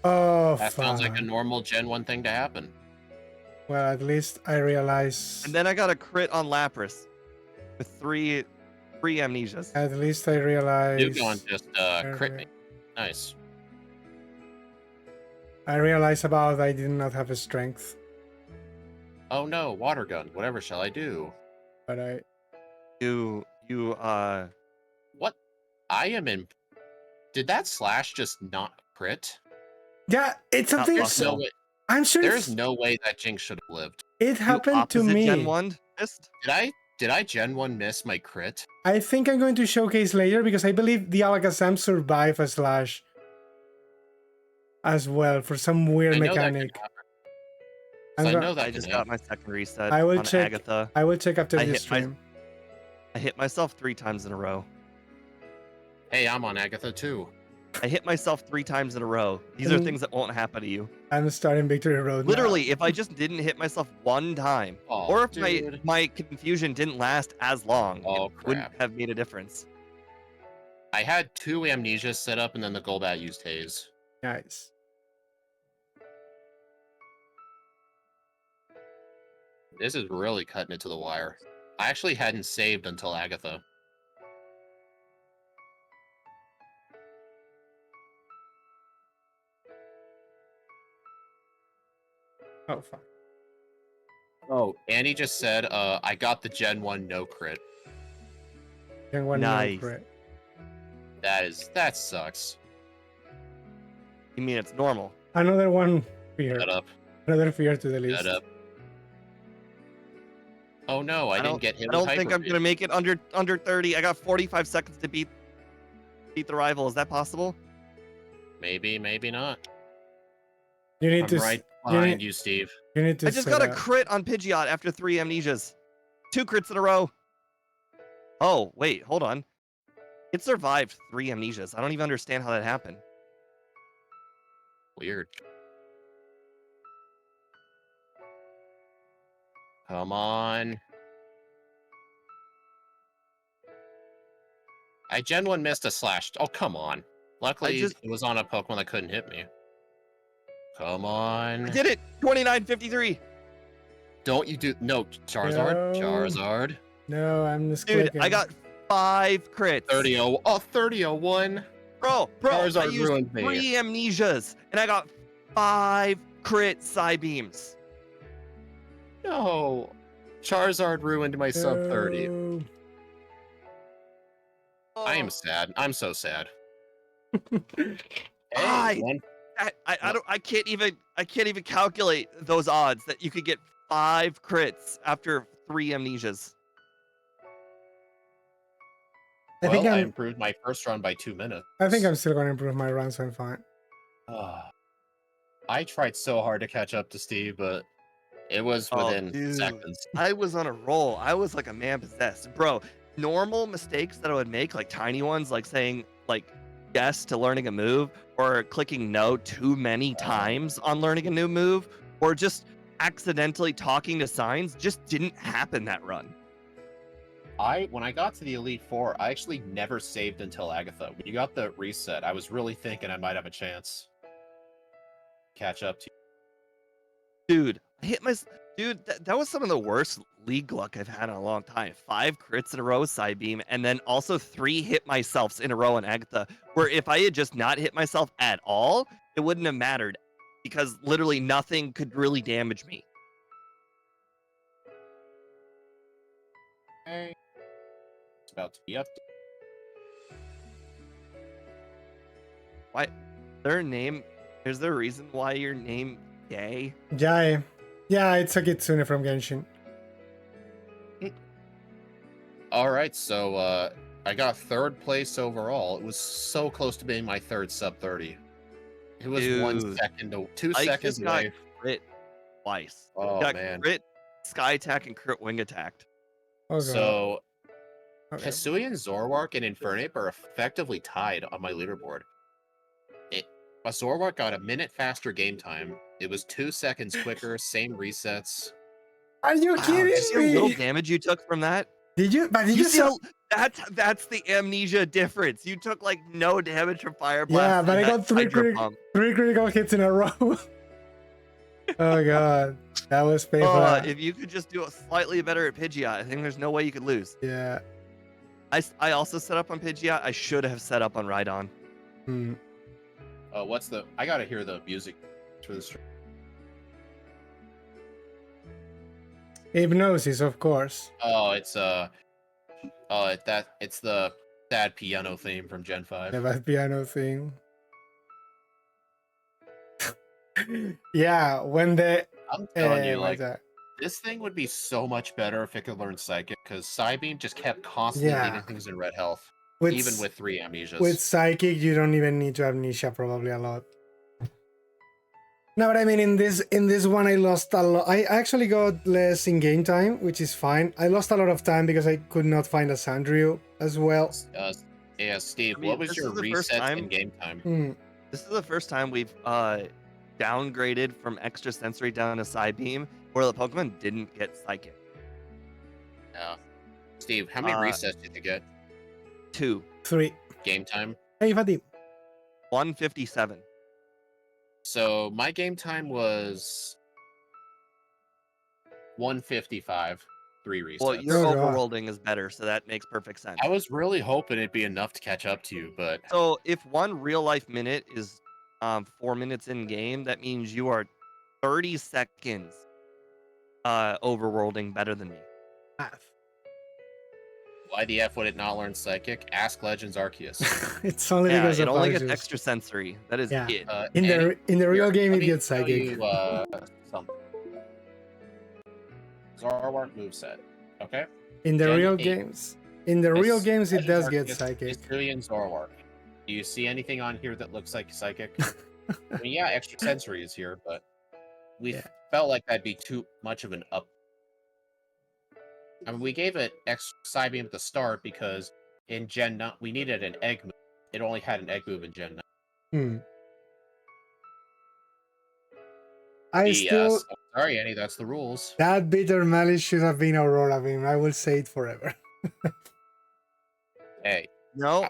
B: Oh,
C: That
B: fuck.
C: sounds like a normal Gen 1 thing to happen.
B: Well, at least I realize.
A: And then I got a crit on Lapras with 3 3 amnesias.
B: At least I realized.
C: Dugong just crit me. Nice.
B: I realized about I did not have a strength,
C: Oh no, water gun. Whatever shall I do?
B: but I.
A: You
C: What? I am in. Did that slash just not crit?
B: Yeah, it's
A: Not
B: something.
C: There's no
A: possible.
C: way.
B: I'm sure
C: There's
B: it's,
C: no way that Jinx should have lived.
B: it
A: you
B: happened to
A: opposite
B: me.
A: Gen 1 missed?
C: Did I Gen 1 miss my crit?
B: I think I'm going to showcase later because I believe the Alakazam survived a slash as well for some weird
C: I know that can
B: mechanic.
C: happen.
B: I'm
C: I
B: go-
C: know that
A: I
C: can
A: just
C: happen.
A: got my second reset
B: I will
A: on
B: check.
A: Agatha.
B: I will check after
A: I
B: this
A: hit my-
B: stream.
A: I hit myself 3 times in a row.
C: Hey, I'm on Agatha too.
A: I hit myself 3 times in a row. These are
B: Mm.
A: things that won't happen to you.
B: I'm starting Victory Road now.
A: Literally, if I just didn't hit myself 1 time,
C: Oh,
A: or if
C: dude.
A: my confusion didn't last as long,
C: Oh,
A: it wouldn't
C: crap.
A: have made a difference.
C: I had 2 amnesias set up, and then the Golbat used haze.
B: Nice.
C: This is really cutting it to the wire. I actually hadn't saved until Agatha.
B: Oh, fuck.
C: Oh, Annie just said, I got the Gen 1 no crit.
B: Gen 1 no
A: Nice.
B: crit.
C: That sucks.
A: You mean it's normal?
B: Another one fear.
C: Shut up.
B: Another fear to the list.
C: Shut up. Oh no, I didn't get hit
A: I
C: with
A: don't think I'm
C: Hyper
A: gonna make it under 30. I got 45 seconds to beat the rival. Is that possible?
C: Maybe, maybe not.
B: You need
C: I'm
B: to.
C: right
B: You
C: behind
B: need,
C: you, Steve.
B: you need to.
A: I just
B: set
A: got a
B: up-
A: crit on Pidgeot after 3 amnesias. 2 crits in a row. Oh, wait, hold on. It survived 3 amnesias. I don't even understand how that happened.
C: Weird. Come on. I Gen 1 missed a slash. Oh, come on. Luckily,
A: just-
C: it was on a Pokemon that couldn't hit me. Come on.
A: I did it! 29.53.
C: Don't you do... No, Charizard.
B: No.
C: Charizard.
B: No, I'm just
A: Dude,
B: clicking.
A: I got 5 crits.
C: 30-01.
A: Bro, I
C: Charizard
A: used
C: ruined me.
A: 3 amnesias, and I got 5 crit Psybeams.
C: No. Charizard ruined my sub 30.
B: No.
C: I am sad. I'm so sad.
A: I-
C: Hey, one
A: I can't even calculate those odds that you could get 5 crits after 3 amnesias.
B: I think
C: I
B: I'm.
C: improved my first run by 2 minutes.
B: I think I'm still going to improve my runs. So I'm fine.
C: I tried so hard to catch up to Steve, but it was
A: Oh,
C: within
A: dude.
C: seconds.
A: I was on a roll. I was like a man possessed. Bro, normal mistakes that I would make, like tiny ones, like saying like yes to learning a move, or clicking no too many times on learning a new move, or just accidentally talking to signs, just didn't happen that run.
C: When I got to the Elite Four, I actually never saved until Agatha. When you got the reset, I was really thinking I might have a chance. Catch up to you.
A: Dude, I hit my dude. That was some of the worst league luck I've had in a long time. 5 crits in a row, Psybeam, and then also 3 hit myselfs in a row in Agatha. Where if I had just not hit myself at all, it wouldn't have mattered, because literally nothing could really damage me.
C: Hey. It's about to be up.
A: Their name. Is there a reason why your name gay?
B: Yeah, yeah, it's a Kitsune from Genshin.
C: All right, so I got 3rd place overall. It was so close to being my 3rd sub 30. It was 1
A: Dude.
C: second, 2
A: I
C: seconds
A: just got
C: away.
A: crit twice.
C: Oh
A: Got
C: man.
A: crit sky attack and crit wing attacked.
B: Oh god.
C: So
B: Okay.
C: Hisuian, Zoroark, and Infernape are effectively tied on my leaderboard. A Zoroark got a minute faster game time. It was 2 seconds quicker, same resets.
B: Are you
A: Wow, did you see
B: kidding
A: the little
B: me?
A: damage you took from that?
B: Did you? But did
A: You
B: you
A: see
B: saw?
A: that's the amnesia difference. You took like no damage from fire blast.
B: Yeah, but
A: and
B: I
A: that
B: got 3
A: Hydro Pump.
B: critical hits in a row. Oh god, that was painful.
A: If you could just do it slightly better at Pidgeot, I think there's no way you could lose.
B: Yeah.
A: I also set up on Pidgeot. I should have set up on Rhydon.
B: Hmm.
C: What's the? I gotta hear the music for this.
B: Hypnosis, of course.
C: Oh, it's it's the sad piano theme from Gen 5.
B: The bad piano thing. Yeah, when the
C: I'm telling you,
B: what's
C: like,
B: that?
C: this thing would be so much better if it could learn Psychic, because Psybeam just kept constantly
B: Yeah.
C: leaving things in red health,
B: With
C: even
B: s-
C: with 3 amnesias.
B: with psychic, you don't even need to amnesia probably a lot. No, but I mean in this one I lost a lot. I actually got less in game time, which is fine. I lost a lot of time because I could not find a Sandrew as well.
C: Yeah, Steve,
A: I mean,
C: what was
A: this
C: your
A: is the first
C: resets
A: time-
C: in game time?
B: Hmm.
A: This is the first time we've downgraded from extra sensory down to Psybeam, where the Pokemon didn't get Psychic.
C: Yeah. Steve, how many resets did you get?
A: 2,
B: 3.
C: Game time?
B: Hey, Fatih.
A: 157.
C: So my game time was 155. 3 resets.
A: Well, your
B: Oh, God.
A: overworlding is better, so that makes perfect sense.
C: I was really hoping it'd be enough to catch up to you, but
A: So if one real life minute is 4 minutes in game, that means you are 30 seconds overworlding better than me.
B: Math.
C: why the F would it not learn Psychic? Ask Legends Arceus.
B: It's only
A: Yeah,
B: because
A: it
B: of
A: only gets
B: Arceus.
A: extra sensory. That is
B: Yeah.
A: it.
B: In the real game,
C: let
B: it
C: me
B: gets
C: tell
B: psychic.
C: you, something. Zoroark moveset. Okay?
B: In the
C: Gen
B: real
C: 8.
B: games, it does
C: Legends
B: get
C: Arceus,
B: psychic.
C: Hisuian Zoroark. Do you see anything on here that looks like Psychic? I mean, yeah, extra sensory is here, but we
B: Yeah.
C: felt like that'd be too much of an up. I mean, we gave it extra Psybeam at the start because in Gen 9, we needed an egg move. It only had an egg move in Gen 9.
B: Hmm. I still,
C: So, sorry, Annie, that's the rules.
B: that bitter malice should have been Aurora Beam. I will say it forever.
C: Hey,
A: No,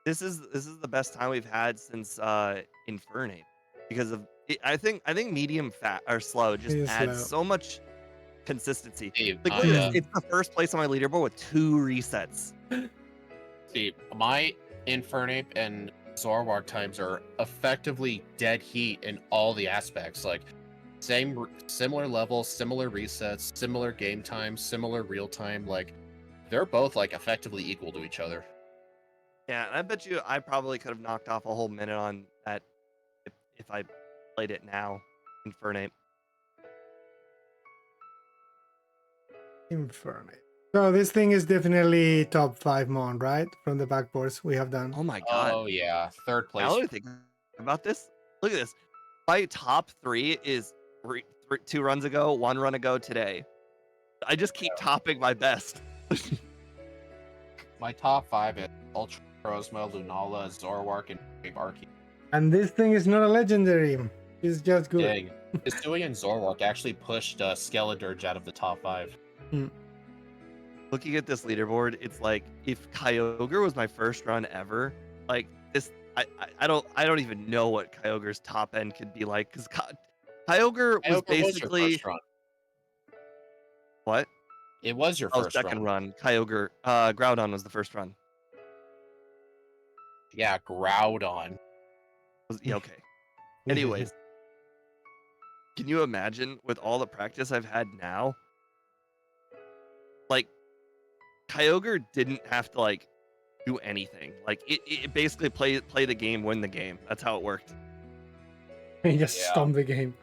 A: this is the best time we've had since Infernape, because of I think medium fat or slow just
B: It is
A: adds
B: slow.
A: so much consistency.
C: Steve,
A: Like, look at
B: Yeah.
A: this. It's the first place on my leaderboard with 2 resets.
C: Steve, my Infernape and Zoroark times are effectively dead heat in all the aspects. Like, similar levels, similar resets, similar game time, similar real time. Like, they're both like effectively equal to each other.
A: Yeah, and I bet you I probably could have knocked off a whole minute on that if I played it now, Infernape.
B: Infernape. So this thing is definitely top 5 mon, right? From the backports we have done.
A: Oh my god.
C: Oh yeah, third place.
A: Now that I think about this, look at this. My top 3 is 2 runs ago, 1 run ago today. I just keep topping my best.
C: My top 5 is Ultra Rosmo, Lunala, Zoroark, and Arceus.
B: And this thing is not a legendary. It's just good.
C: Dang. Hisuian and Zoroark actually pushed Skeledirge out of the top 5.
A: Looking at this leaderboard, it's like if Kyogre was my first run ever, like this, I don't even know what Kyogre's top end could be like, because Kyogre was
C: Kyogre
A: basically
C: was your first run.
A: what?
C: It was your
A: Oh,
C: first
A: second run. Kyogre, Groudon was the first run.
C: Yeah, Groudon.
A: Yeah, okay. Anyways, can you imagine with all the practice I've had now? Like, Kyogre didn't have to like do anything. Like it basically play the game, win the game. That's how it worked.
B: You just
C: Yeah.
B: stomp the game.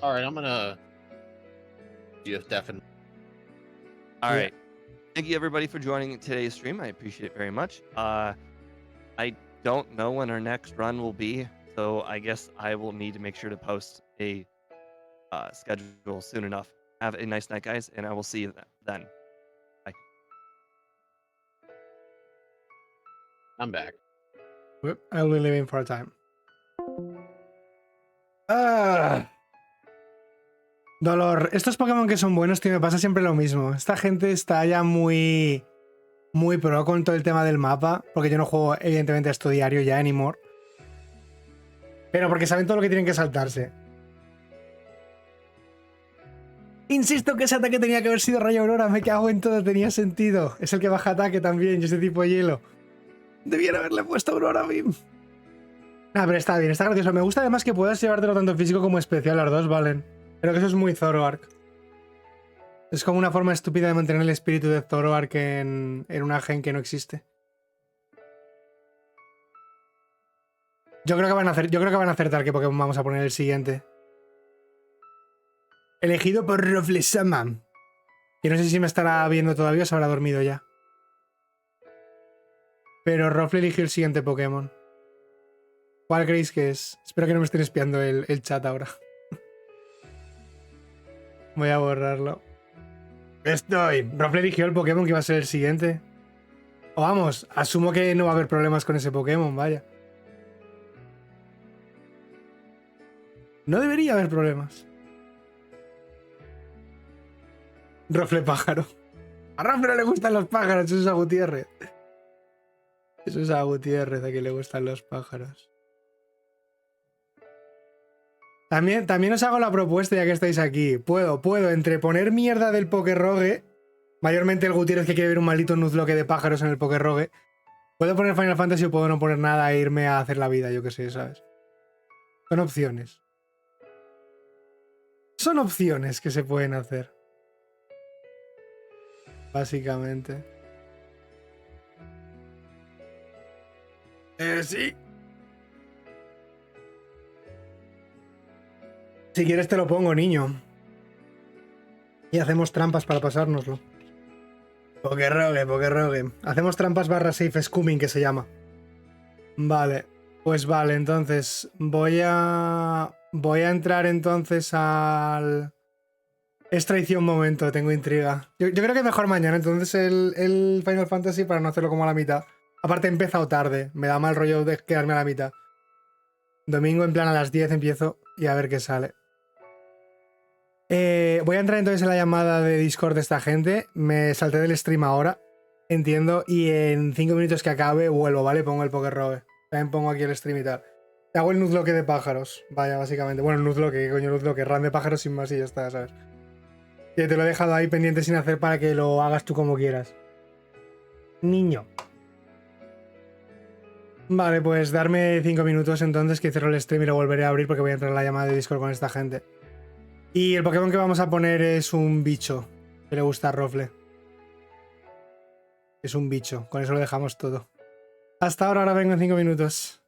C: All right, I'm gonna. You definitely.
A: All
B: Yeah.
A: right. Thank you everybody for joining today's stream. I appreciate it very much. I don't know when our next run will be, so I guess I will need to make sure to post a schedule soon enough. Have a nice night, guys, and I will see you then.
C: I'm back.
B: I'll be leaving for a time. Ah. Dolor. Estos Pokémon que son buenos, tío, me pasa siempre lo mismo. Esta gente está ya muy pro con todo el tema del mapa, porque yo no juego, evidentemente, esto diario ya anymore. Pero porque saben todo lo que tienen que saltarse. Insisto que ese ataque tenía que haber sido Rayo Aurora, me cago en todo, tenía sentido. Es el que baja ataque también, y ese tipo de hielo. Debiera haberle puesto Aurora Beam. Ah, pero está bien, está gracioso. Me gusta además que puedas llevártelo tanto físico como especial, las dos valen. Pero que eso es muy Zoroark. Es como una forma estúpida de mantener el espíritu de Zoroark en una gen que no existe. Yo creo que van a acertar qué Pokémon vamos a poner el siguiente. Elegido por Roflesama. Que no sé si me estará viendo todavía o se habrá dormido ya. Pero Rofle eligió el siguiente Pokémon. ¿Cuál creéis que es? Espero que no me estén espiando el chat ahora. Voy a borrarlo. Rofle eligió el Pokémon que va a ser el siguiente. O vamos, asumo que no va a haber problemas con ese Pokémon, vaya. No debería haber problemas. Rofle pájaro. A Rofle no le gustan los pájaros, eso es a Gutiérrez. Eso es a Gutiérrez, a quien le gustan los pájaros. También os hago la propuesta ya que estáis aquí. Puedo entre poner mierda del Pokerrogue, mayormente el Gutiérrez que quiere ver un maldito Nuzlocke de pájaros en el Pokerrogue. Puedo poner Final Fantasy o puedo no poner nada e irme a hacer la vida, yo qué sé, ¿sabes? Son opciones. Son opciones que se pueden hacer. Básicamente. Sí. Si quieres te lo pongo, niño. Y hacemos trampas para pasárnoslo. Pokerrogue. Hacemos trampas barra safe scumming, que se llama. Vale. Pues vale, entonces voy a entrar entonces al... Es traición un momento, tengo intriga. Yo creo que mejor mañana, entonces el Final Fantasy para no hacerlo como a la mitad. Aparte he empezado tarde, me da mal rollo de quedarme a la mitad. Domingo en plan a las 10 empiezo y a ver qué sale. Voy a entrar entonces en la llamada de Discord de esta gente. Me salté del stream ahora, entiendo, y en 5 minutos que acabe vuelvo, ¿vale? Pongo el Pokerrogue. También pongo aquí el stream y tal. Te hago el Nuzlocke de pájaros, vaya, básicamente. Bueno, el Nuzlocke, ¿qué coño Nuzlocke? Run de pájaros sin más y ya está, ¿sabes? Que te lo he dejado ahí pendiente sin hacer para que lo hagas tú como quieras. Niño. Vale, pues darme 5 minutos entonces que cierro el stream y lo volveré a abrir porque voy a entrar en la llamada de Discord con esta gente. Y el Pokémon que vamos a poner es un bicho que le gusta a Rofle. Es un bicho, con eso lo dejamos todo. Hasta ahora vengo en 5 minutos.